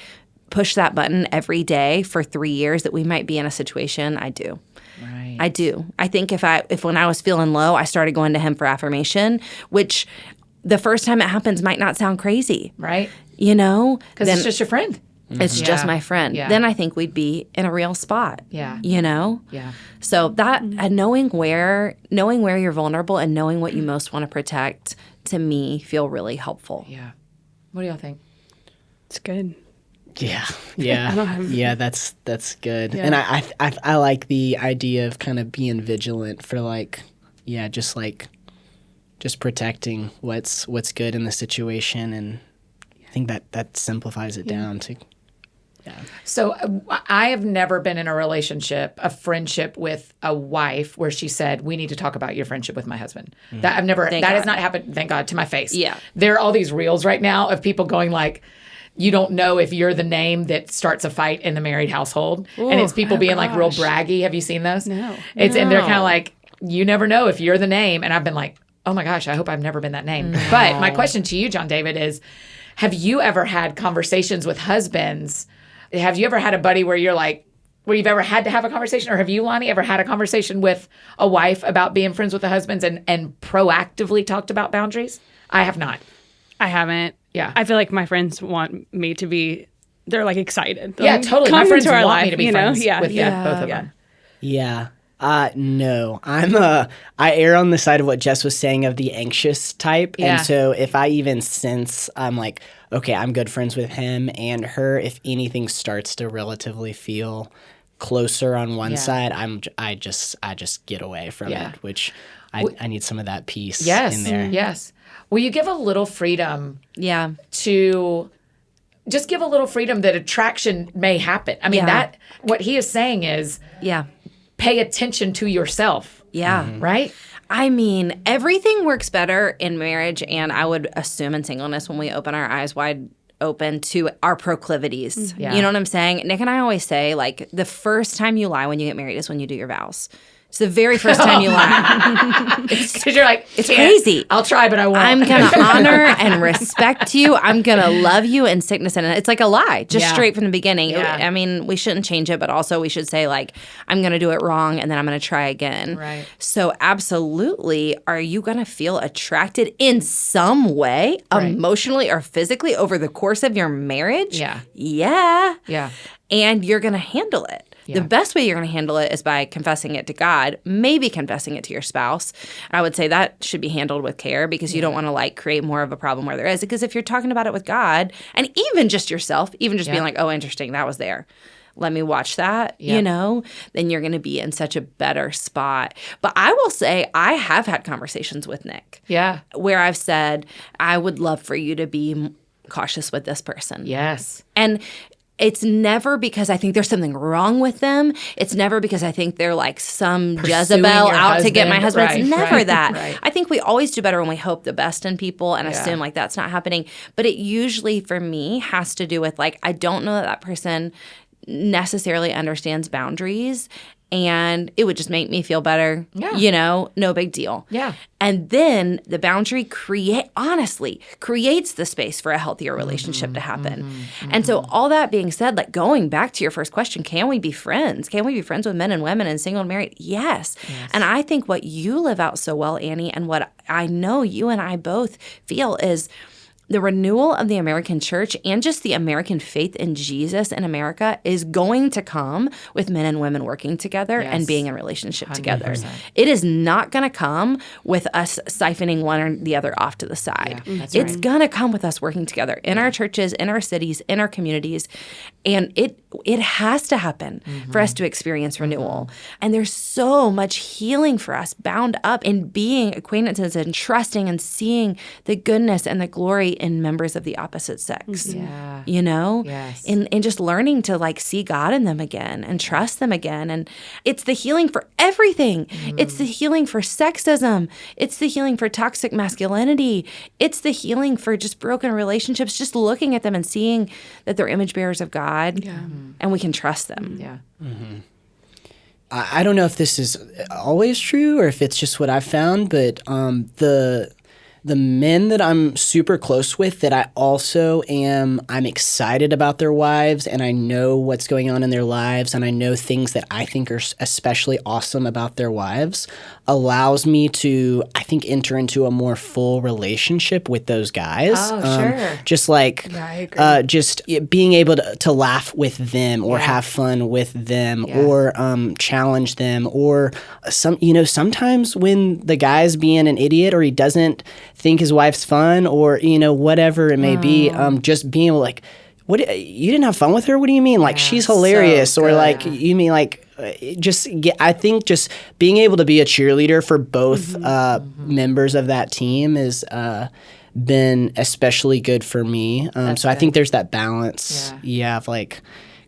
push that button every day for 3 years that we might be in a situation? I do. Right. I do. I think if when I was feeling low, I started going to him for affirmation, which the first time it happens might not sound crazy. Right. Because it's just your friend. It's just my friend. Yeah. Then I think we'd be in a real spot. Yeah. Yeah. So that knowing where you're vulnerable and knowing what you most want to protect, to me, feel really helpful. Yeah. What do y'all think? It's good. Yeah. Yeah, that's good. Yeah. And I like the idea of kind of being vigilant for just protecting what's good in the situation, and I think that simplifies it down to. Yeah. So I have never been in a friendship with a wife where she said, we need to talk about your friendship with my husband. That has not happened, thank God, to my face. Yeah. There are all these reels right now of people going like, you don't know if you're the name that starts a fight in the married household. Ooh, and it's people being like real braggy. Have you seen those? No. And they're kind of like, you never know if you're the name. And I've been like, oh my gosh, I hope I've never been that name. No. But my question to you, John David, is have you ever had conversations with husbands? Have you ever had a buddy where you've ever had to have a conversation? Or have you, Lani, ever had a conversation with a wife about being friends with the husbands and proactively talked about boundaries? I have not. I haven't. Yeah. I feel like my friends want me to be they're like excited. Yeah, like, totally. Come My friends into our want life, me to be friends with both of them. Yeah. No, I err on the side of what Jess was saying of the anxious type. Yeah. And so if I even sense I'm like, okay, I'm good friends with him and her, if anything starts to relatively feel closer on one side, I just get away from it, which I need some of that peace in there. Yes. Will you give a little freedom to just give a little freedom that attraction may happen? I mean, that what he is saying is pay attention to yourself. Yeah. Right? I mean, everything works better in marriage, and I would assume in singleness when we open our eyes wide open to our proclivities. Yeah. You know what I'm saying? Nick and I always say, like, the first time you lie when you get married is when you do your vows. It's the very first time you lie. Because you're like, it's crazy. I'll try, but I won't. I'm going to honor and respect you. I'm going to love you in sickness. And it's like a lie, just straight from the beginning. Yeah. I mean, we shouldn't change it, but also we should say, like, I'm going to do it wrong, and then I'm going to try again. Right. So absolutely, are you going to feel attracted in some way, emotionally or physically, over the course of your marriage? Yeah. Yeah. And you're going to handle it. Yeah. The best way you're going to handle it is by confessing it to God, maybe confessing it to your spouse. I would say that should be handled with care, because you don't want to like create more of a problem where there is. Because if you're talking about it with God, and even just yourself, even just being like, oh, interesting, that was there. Let me watch that, you know, then you're going to be in such a better spot. But I will say I have had conversations with Nick. Yeah. Where I've said, I would love for you to be cautious with this person. Yes. And it's never because I think there's something wrong with them. It's never because I think they're like some Jezebel out to get my husband. It's never that. Right. I think we always do better when we hope the best in people and assume like that's not happening. But it usually for me has to do with like, I don't know that person necessarily understands boundaries, and it would just make me feel better. Yeah. You know, no big deal. Yeah. And then the boundary creates the space for a healthier relationship to happen. And so all that being said, like going back to your first question, can we be friends? Can we be friends with men and women and single and married? Yes. And I think what you live out so well, Annie, and what I know you and I both feel is the renewal of the American church and just the American faith in Jesus in America is going to come with men and women working together and being in relationship 100%. together. It is not going to come with us siphoning one or the other off to the side. Yeah, that's it's right. going to come with us working together in our churches, in our cities, in our communities. And it has to happen for us to experience renewal. And there's so much healing for us bound up in being acquaintances and trusting and seeing the goodness and the glory in members of the opposite sex. Yeah. You know? Yes. And just learning to like see God in them again and trust them again. And it's the healing for everything. It's the healing for sexism. It's the healing for toxic masculinity. It's the healing for just broken relationships, just looking at them and seeing that they're image bearers of God. And we can trust them. Yeah. I don't know if this is always true or if it's just what I've found, but the men that I'm super close with that I'm excited about their wives, and I know what's going on in their lives, and I know things that I think are especially awesome about their wives, allows me to, I think, enter into a more full relationship with those guys. Oh, sure. Just like, I agree. just being able to laugh with them or have fun with them or challenge them, or sometimes when the guy's being an idiot or he doesn't think his wife's fun or, whatever it may be, just being able like, what, you didn't have fun with her? What do you mean? Like, she's hilarious. so Or good. like, you mean like, I think just being able to be a cheerleader for both members of that team has been especially good for me. So I think there's that balance. Of like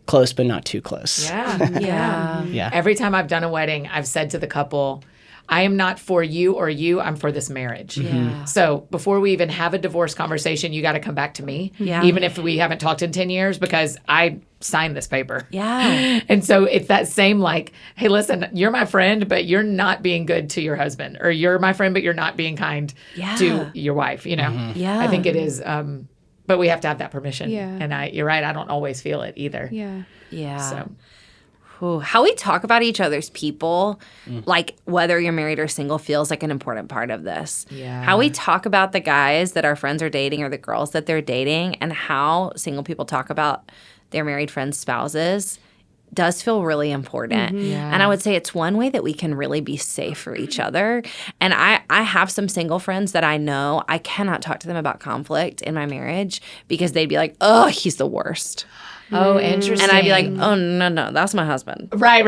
close but not too close. Yeah. Every time I've done a wedding, I've said to the couple, I am not for you or you, I'm for this marriage. So before we even have a divorce conversation, you got to come back to me, even if we haven't talked in 10 years, because I signed this paper. And so it's that same like, hey, listen, you're my friend, but you're not being good to your husband, or you're my friend, but you're not being kind to your wife, I think it is, but we have to have that permission. And you're right, I don't always feel it either. So. Ooh, how we talk about each other's people, like whether you're married or single, feels like an important part of this. How we talk about the guys that our friends are dating or the girls that they're dating, and how single people talk about their married friends' spouses does feel really important. And I would say it's one way that we can really be safe for each other. And I have some single friends that I know I cannot talk to them about conflict in my marriage because they'd be like, oh, he's the worst. Oh, interesting. And I'd be like, oh, no, that's my husband. Right.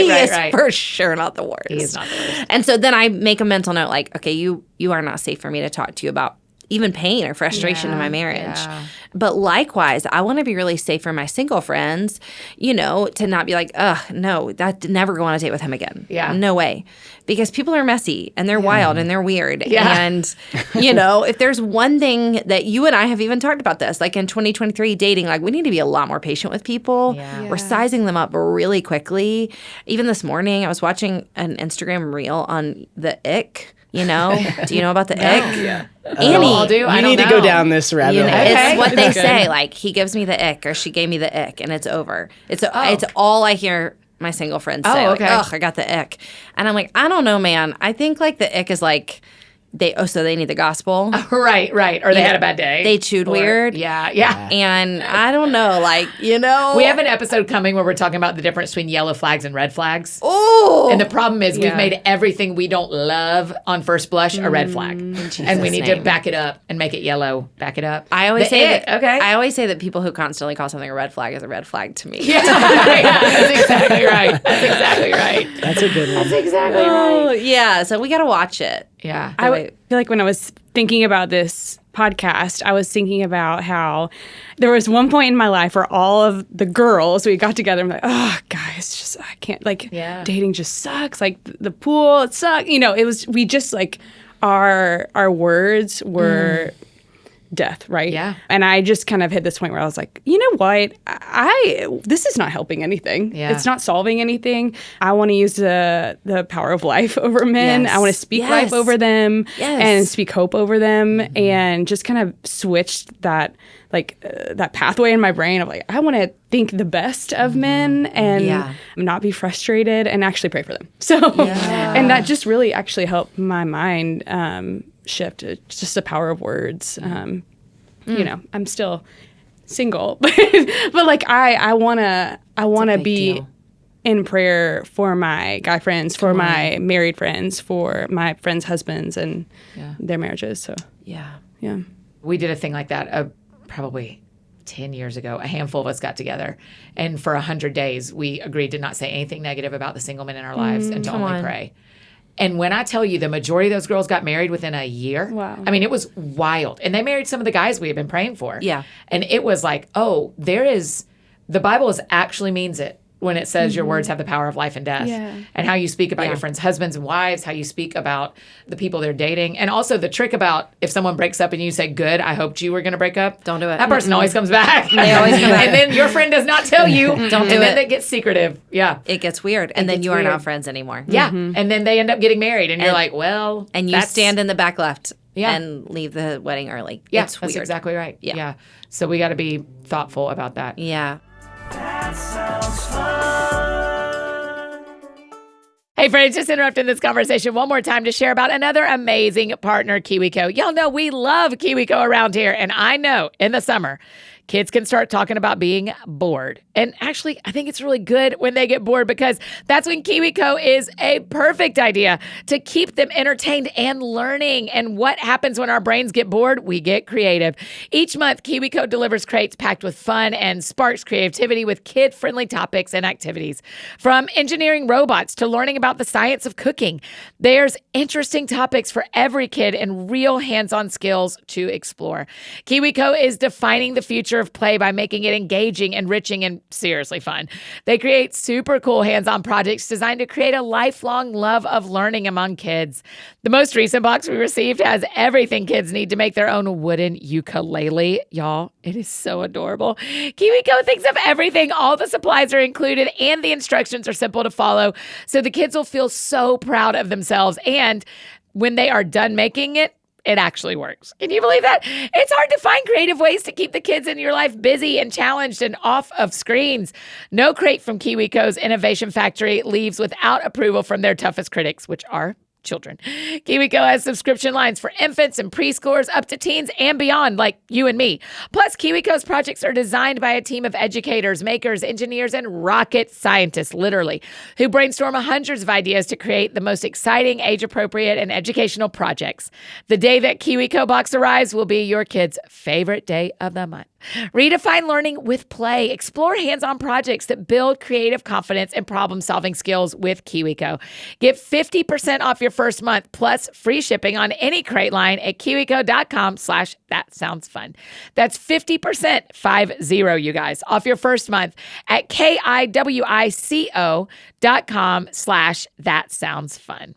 He is for sure not the worst. He is not the worst. And so then I make a mental note like, okay, you are not safe for me to talk to you about even pain or frustration in my marriage. Yeah. But likewise, I want to be really safe for my single friends, to not be like, no, that never go on a date with him again. Yeah. No way. Because people are messy and they're wild and they're weird. Yeah. And, if there's one thing that you and I have even talked about this, like in 2023 dating, like we need to be a lot more patient with people. Yeah. We're sizing them up really quickly. Even this morning, I was watching an Instagram reel on the ick. Do you know about the ick? Yeah. Annie, I'll do. You need to go down this rabbit hole. Okay. It's what they say. Like, he gives me the ick or she gave me the ick and it's over. It's all I hear my single friends say. okay. Like, ugh, I got the ick. And I'm like, I don't know, man. I think like the ick is like, so they need the gospel. Right. Or they had a bad day. They chewed weird. Yeah. And I don't know, We have an episode coming where we're talking about the difference between yellow flags and red flags. Oh. And the problem is we've made everything we don't love on first blush a red flag. And we need to back it up and make it yellow. Back it up. I always say I always say that people who constantly call something a red flag is a red flag to me. Yeah, that's exactly right. That's a good one. That's exactly Oh, right. yeah. So we got to watch it. Yeah. I feel like when I was thinking about this podcast, I was thinking about how there was one point in my life where all of the girls, we got together and we're like, oh, guys, just, I can't, dating just sucks. Like, the pool, it sucks. We just, our words were death, right? Yeah. And I just kind of hit this point where I was like, you know what? This is not helping anything. Yeah. It's not solving anything. I want to use the power of life over men. Yes. I want to speak life Yes. over them Yes. and speak hope over them, and just kind of switched that that pathway in my brain of I want to think the best of men and not be frustrated and actually pray for them. So and that just really actually helped my mind shift. It's just the power of words. I'm still single, but I wanna be deal. in prayer for my guy friends, for my married friends, for my friends' husbands and their marriages. So Yeah. We did a thing like that probably 10 years ago. A handful of us got together, and for 100 days, we agreed to not say anything negative about the single men in our lives and to only pray. And when I tell you the majority of those girls got married within a year, Wow. I mean, it was wild. And they married some of the guys we had been praying for. Yeah. And it was like, the Bible actually means it when it says your words have the power of life and death. Yeah. And how you speak about your friends' husbands and wives, how you speak about the people they're dating. And also the trick about if someone breaks up and you say, good, I hoped you were going to break up. Don't do it. That person always comes back. They always come back. And then your friend does not tell you. Don't do and then it. it gets secretive. Yeah. It gets weird. And then gets you are weird. not friends anymore. Yeah. And then they end up getting married. And you're like, well. And you that's- stand in the back left Yeah. and leave the wedding early. Yeah, It's that's weird. exactly right. Yeah. Yeah. So we got to be thoughtful about that. Yeah. That sounds fun. Hey, friends, just interrupting this conversation one more time to share about another amazing partner, KiwiCo. Y'all know we love KiwiCo around here, and I know in the summer, kids can start talking about being bored. And actually, I think it's really good when they get bored because that's when KiwiCo is a perfect idea to keep them entertained and learning. And what happens when our brains get bored? We get creative. Each month, KiwiCo delivers crates packed with fun and sparks creativity with kid-friendly topics and activities. From engineering robots to learning about the science of cooking, there's interesting topics for every kid and real hands-on skills to explore. KiwiCo is defining the future of play by making it engaging, enriching, and seriously fun. They create super cool hands-on projects designed to create a lifelong love of learning among kids. The most recent box we received has everything kids need to make their own wooden ukulele. Y'all, it is so adorable. KiwiCo thinks of everything. All the supplies are included and the instructions are simple to follow. So the kids will feel so proud of themselves. And when they are done making it, it actually works. Can you believe that? It's hard to find creative ways to keep the kids in your life busy and challenged and off of screens. No crate from KiwiCo's Innovation Factory leaves without approval from their toughest critics, which are children. KiwiCo has subscription lines for infants and preschoolers up to teens and beyond, like you and me. Plus, KiwiCo's projects are designed by a team of educators, makers, engineers, and rocket scientists, literally, who brainstorm hundreds of ideas to create the most exciting, age-appropriate, and educational projects. The day that KiwiCo box arrives will be your kid's favorite day of the month. Redefine learning with play. Explore hands-on projects that build creative confidence and problem-solving skills with KiwiCo. Get 50% off your first month plus free shipping on any crate line at kiwico.com/thatsoundsfun. That's 50%, 50, you guys, off your first month at kiwico.com/thatsoundsfun.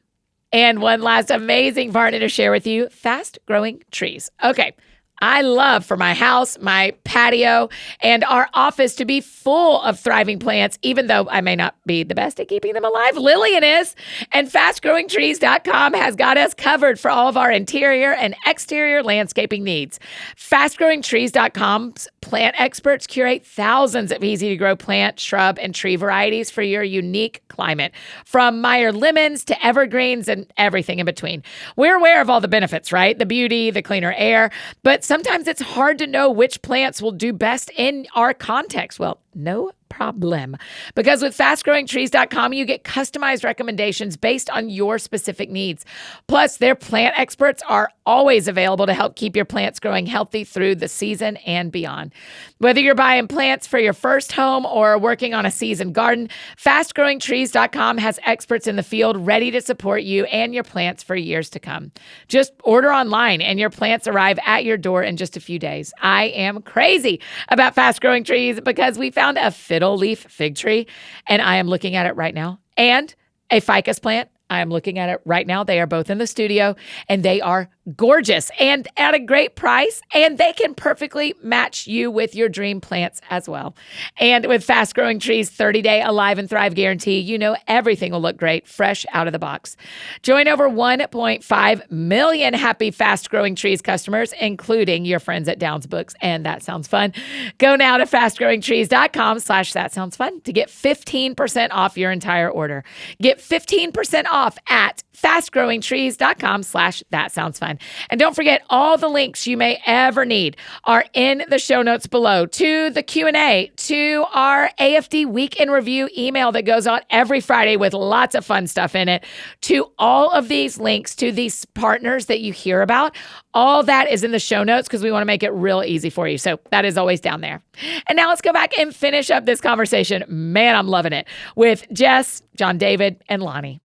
And one last amazing partner to share with you, Fast Growing Trees. Okay. I love for my house, my patio, and our office to be full of thriving plants, even though I may not be the best at keeping them alive. Lillian is. And FastGrowingTrees.com has got us covered for all of our interior and exterior landscaping needs. FastGrowingTrees.com's plant experts curate thousands of easy-to-grow plant, shrub, and tree varieties for your unique climate, from Meyer lemons to evergreens and everything in between. We're aware of all the benefits, right? The beauty, the cleaner air, but sometimes it's hard to know which plants will do best in our context. Well, no problem. Because with FastGrowingTrees.com, you get customized recommendations based on your specific needs. Plus, their plant experts are always available to help keep your plants growing healthy through the season and beyond. Whether you're buying plants for your first home or working on a seasoned garden, FastGrowingTrees.com has experts in the field ready to support you and your plants for years to come. Just order online and your plants arrive at your door in just a few days. I am crazy about Fast Growing Trees because we found a fiddle leaf fig tree, and I am looking at it right now, and a ficus plant. I am looking at it right now. They are both in the studio, and they are gorgeous and at a great price, and they can perfectly match you with your dream plants as well. And with Fast Growing Trees 30-day Alive and Thrive guarantee, you know everything will look great fresh out of the box. Join over 1.5 million happy Fast Growing Trees customers, including your friends at Downs Books, and that sounds fun. Go now to fastgrowingtrees.com/thatsoundsfun to get 15% off your entire order. Get 15% off at fastgrowingtrees.com/thatsoundsfun. And don't forget, all the links you may ever need are in the show notes below, to the Q&A, to our AFD Week in Review email that goes out every Friday with lots of fun stuff in it, to all of these links to these partners that you hear about. All that is in the show notes because we want to make it real easy for you. So that is always down there. And now let's go back and finish up this conversation. Man, I'm loving it, with Jess, John David, and Lani.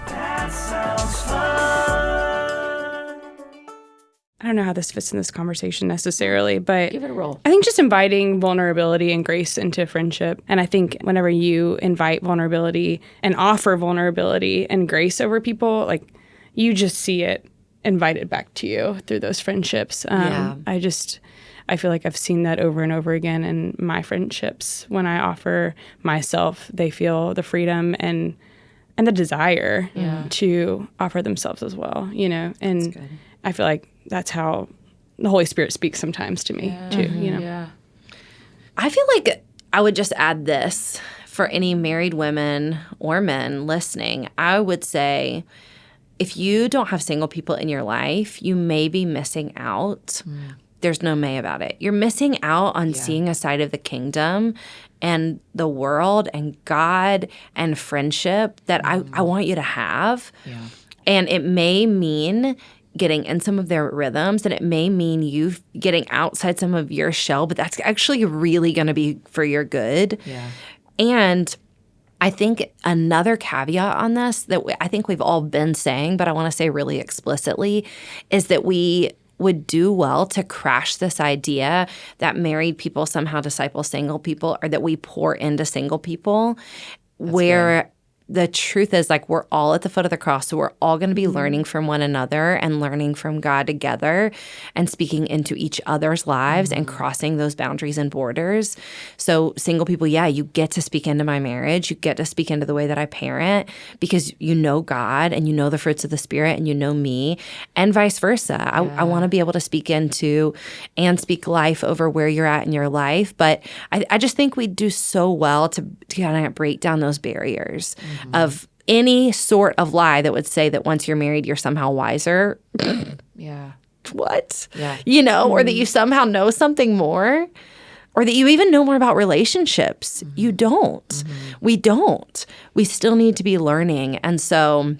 That sounds fun. I don't know how this fits in this conversation necessarily, but Give it a roll. I think just inviting vulnerability and grace into friendship. And I think whenever you invite vulnerability and offer vulnerability and grace over people, like, you just see it invited back to you through those friendships. I feel like I've seen that over and over again in my friendships. When I offer myself, they feel the freedom and the desire to offer themselves as well, you know? And I feel like that's how the Holy Spirit speaks sometimes to me too, you know? Yeah. I feel like I would just add this for any married women or men listening. I would say, if you don't have single people in your life, you may be missing out. There's no may about it. You're missing out on seeing a side of the kingdom and the world and God and friendship that I want you to have. Yeah. And it may mean getting in some of their rhythms, and it may mean you getting outside some of your shell, but that's actually really going to be for your good. Yeah. And I think another caveat on this that I think we've all been saying, but I want to say really explicitly, is that we would do well to crash this idea that married people somehow disciple single people, or that we pour into single people. That's where good. The truth is, like, we're all at the foot of the cross, so we're all going to be learning from one another and learning from God together and speaking into each other's lives and crossing those boundaries and borders. So single people, you get to speak into my marriage. You get to speak into the way that I parent, because you know God and you know the fruits of the Spirit and you know me, and vice versa. I want to be able to speak into and speak life over where you're at in your life. But I just think we do so well to kind of break down those barriers of any sort of lie that would say that once you're married, you're somehow wiser. Yeah. What? Yeah. You know, or that you somehow know something more, or that you even know more about relationships. You don't. We don't. We still need to be learning. And so,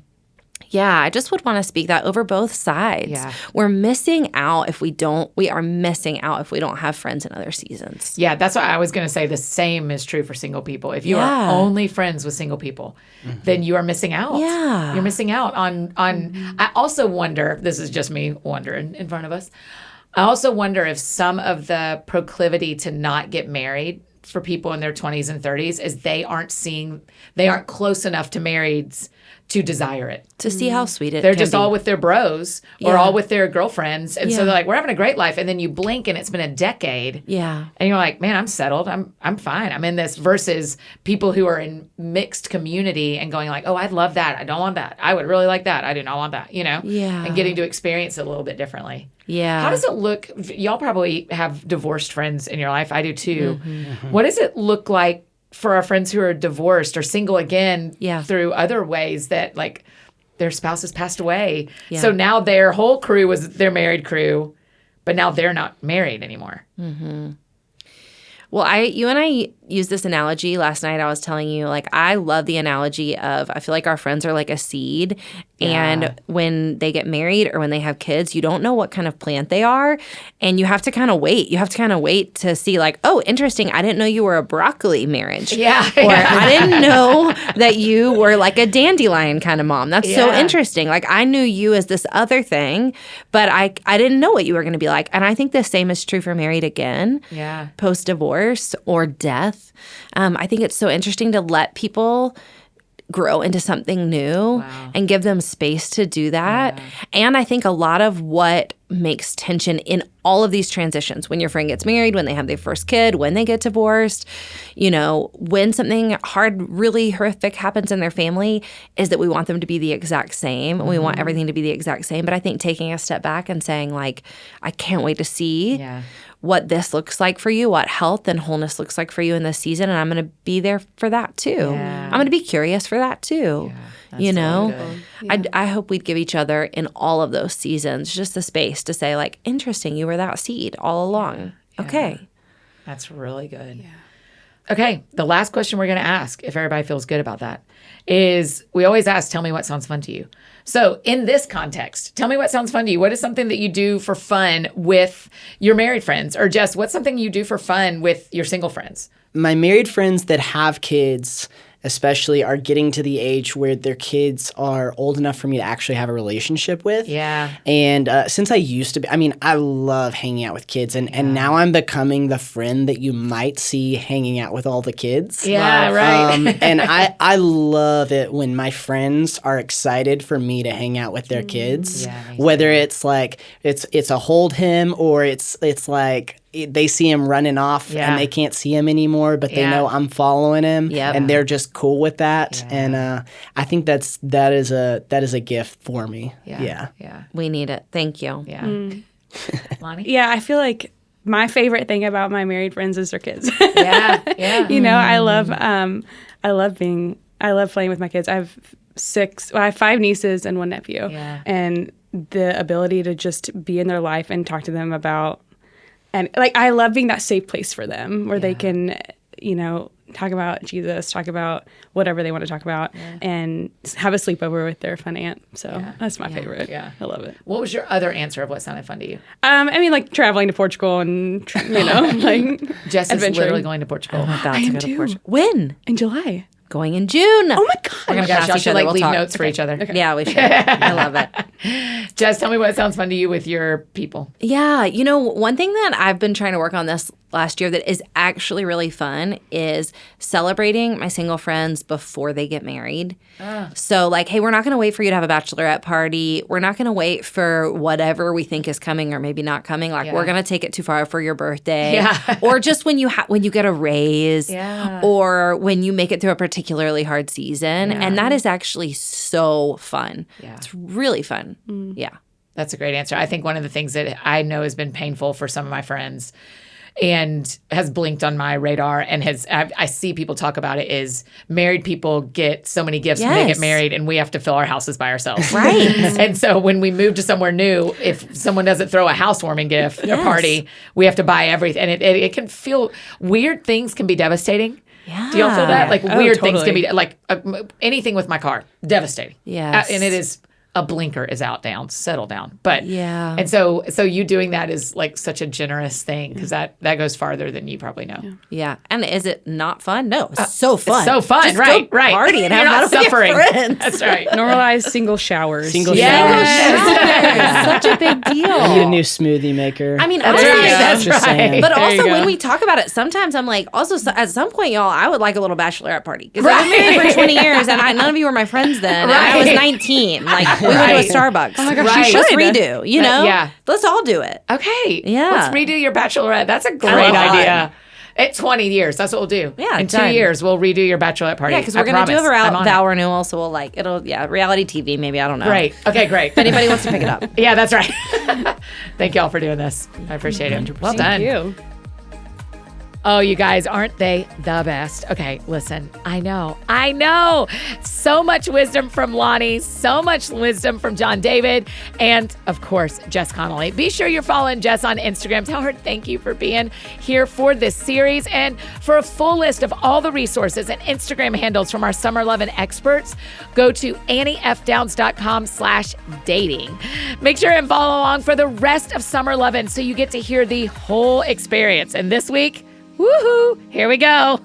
yeah, I just would want to speak that over both sides. Yeah. We're missing out if we don't. We are missing out if we don't have friends in other seasons. Yeah, that's what I was going to say. The same is true for single people. If you Yeah. are only friends with single people, then you are missing out. Yeah. You're missing out on I also wonder, this is just me wondering in front of us. I also wonder if some of the proclivity to not get married for people in their 20s and 30s is they aren't close enough to marrieds to desire it. To see how sweet it They're can just be. all with their bros or Yeah. all with their girlfriends. And so Yeah. they're like, we're having a great life. And then you blink and it's been a decade. Yeah. And you're like, man, I'm settled. I'm fine. I'm in this versus people who are in mixed community and going like, oh, I'd love that. I don't want that. I would really like that. I do not want that, you know? Yeah. And getting to experience it a little bit differently. Yeah. How does it look? Y'all probably have divorced friends in your life. I do too. What does it look like for our friends who are divorced or single again Yeah. through other ways that like their spouses passed away? Yeah. So now their whole crew was their married crew, but now they're not married anymore. Well, you and I used this analogy last night. I was telling you, like, I love the analogy of I feel like our friends are like a seed. And when they get married or when they have kids, you don't know what kind of plant they are. And you have to kind of wait. You have to kind of wait to see, like, oh, interesting. I didn't know you were a broccoli marriage. Yeah. Or I didn't know that you were like a dandelion kind of mom. That's so Yeah. interesting. Like, I knew you as this other thing, but I didn't know what you were going to be like. And I think the same is true for married again. Yeah. Post-divorce or death. I think it's so interesting to let people grow into something new and give them space to do that. And I think a lot of what makes tension in all of these transitions, when your friend gets married, when they have their first kid, when they get divorced, you know, when something hard, really horrific happens in their family, is that we want them to be the exact same. And we want everything to be the exact same. But I think taking a step back and saying, like, I can't wait to see what this looks like for you, what health and wholeness looks like for you in this season. And I'm going to be there for that too. I'm going to be curious for that too. You know, I hope we'd give each other in all of those seasons just the space to say, like, interesting, you were that seed all along. Okay. That's really good. Okay, the last question we're going to ask, if everybody feels good about that, is we always ask, tell me what sounds fun to you. So in this context, tell me what sounds fun to you. What is something that you do for fun with your married friends? Or Jess, what's something you do for fun with your single friends? My married friends that have kids especially are getting to the age where their kids are old enough for me to actually have a relationship with. Yeah. And since I used to be, I mean, I love hanging out with kids. And now I'm becoming the friend that you might see hanging out with all the kids. Yeah, right. And I love it when my friends are excited for me to hang out with their kids. Yeah, whether it's like, it's a hold him or it's like, they see him running off and they can't see him anymore, but they know I'm following him and they're just cool with that. And I think that is a gift for me. Yeah. We need it. Thank you. Yeah. Lani? Yeah, I feel like my favorite thing about my married friends is their kids. Yeah. You know, I love playing with my kids. I have 5 nieces and 1 nephew. Yeah. And the ability to just be in their life and talk to them about, and like, I love being that safe place for them where they can, you know, talk about Jesus, talk about whatever they want to talk about, and have a sleepover with their fun aunt. So that's my favorite. Yeah. I love it. What was your other answer of what sounded fun to you? I mean, like traveling to Portugal and, you know, like Jess is adventuring. literally going to Portugal. I am too. When? In July. Going in June. Oh my God. Oh my gosh, y'all should like leave notes for each other. Yeah, we should. I love it. Jess, tell me what sounds fun to you with your people. Yeah, you know, one thing that I've been trying to work on this last year that is actually really fun is celebrating my single friends before they get married. So like, hey, we're not going to wait for you to have a bachelorette party. We're not going to wait for whatever we think is coming or maybe not coming. Like, we're going to take it too far for your birthday. Or just when you get a raise or when you make it through a particularly hard season. And that is actually so fun. It's really fun. Yeah. That's a great answer. I think one of the things that I know has been painful for some of my friends and has blinked on my radar and I see people talk about it is married people get so many gifts when they get married and we have to fill our houses by ourselves. Right. And so when we move to somewhere new, if someone doesn't throw a housewarming gift or party, we have to buy everything. And it can feel, weird things can be devastating. Yeah. Do y'all feel that? Like weird things can totally. be like anything with my car, devastating. Yes. And it is a blinker is out, down, settle down. But Yeah. and so you doing that is like such a generous thing because that goes farther than you probably know. Yeah. And is it not fun? No, it's so fun. It's so fun, Just right? Go Right. party and You're have not fun with your suffering. friends. That's right. Normalize single showers. Single Yes. Such a big I need deal. a new smoothie maker. I mean, That's honestly, right. That's Just right. saying. But There you also, go. when we talk about it, sometimes I'm like, also at some point, y'all, I would like a little bachelorette party because I've been married for 20 years and none of you were my friends then. And I was Right. 19. Like we went Right. to a Starbucks. Oh my gosh, you Let's should. redo. You know, Yeah. Let's all do it. Okay. Yeah. Let's redo your bachelorette. That's a great love that. idea. At 20 years, that's what we'll do. Yeah, In 2 done. years, we'll redo your bachelorette party. Yeah, because we're I gonna do a promise. I'm on vow renewal, so we'll reality TV maybe. I don't know. it. Great. Okay, great. If anybody wants to pick it up. Yeah, that's right. Thank y'all for doing this. I appreciate it. Well done. Thank you. Oh, you guys, aren't they the best? Okay, listen, I know. So much wisdom from Lani, so much wisdom from John David, and of course, Jess Connolly. Be sure you're following Jess on Instagram. Tell her thank you for being here for this series. And for a full list of all the resources and Instagram handles from our Summer Lovin' experts, go to anniefdowns.com/dating. Make sure and follow along for the rest of Summer Lovin' so you get to hear the whole experience. And this week, woohoo! Here we go.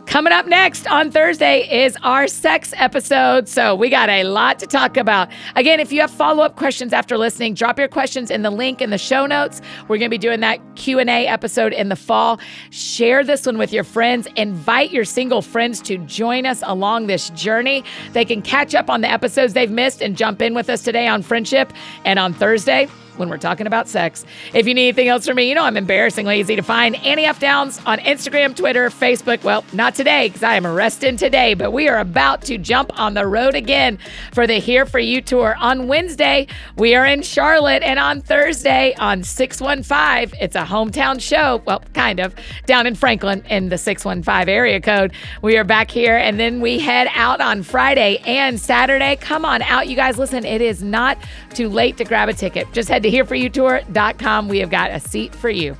Coming up next on Thursday is our sex episode. So we got a lot to talk about. Again, if you have follow-up questions after listening, drop your questions in the link in the show notes. We're going to be doing that Q&A episode in the fall. Share this one with your friends. Invite your single friends to join us along this journey. They can catch up on the episodes they've missed and jump in with us today on friendship and on Thursday when we're talking about sex. If you need anything else from me, you know I'm embarrassingly easy to find. Annie F. Downs on Instagram, Twitter, Facebook. Well, not today because I am resting today, but we are about to jump on the road again for the Here For You tour. On Wednesday, we are in Charlotte, and on Thursday on 615, it's a hometown show. Well, kind of, down in Franklin in the 615 area code. We are back here, and then we head out on Friday and Saturday. Come on out, you guys. Listen, it is not too late to grab a ticket. Just head to hereforyoutour.com. We have got a seat for you.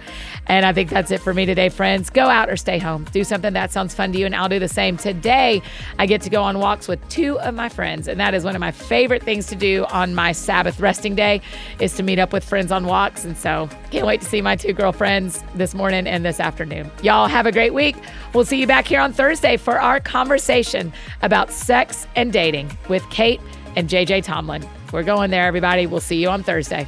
And I think that's it for me today, friends. Go out or stay home. Do something that sounds fun to you, and I'll do the same. Today, I get to go on walks with two of my friends, and that is one of my favorite things to do on my Sabbath resting day is to meet up with friends on walks. And so can't wait to see my two girlfriends this morning and this afternoon. Y'all have a great week. We'll see you back here on Thursday for our conversation about sex and dating with Kate and JJ Tomlin. We're going there, everybody. We'll see you on Thursday.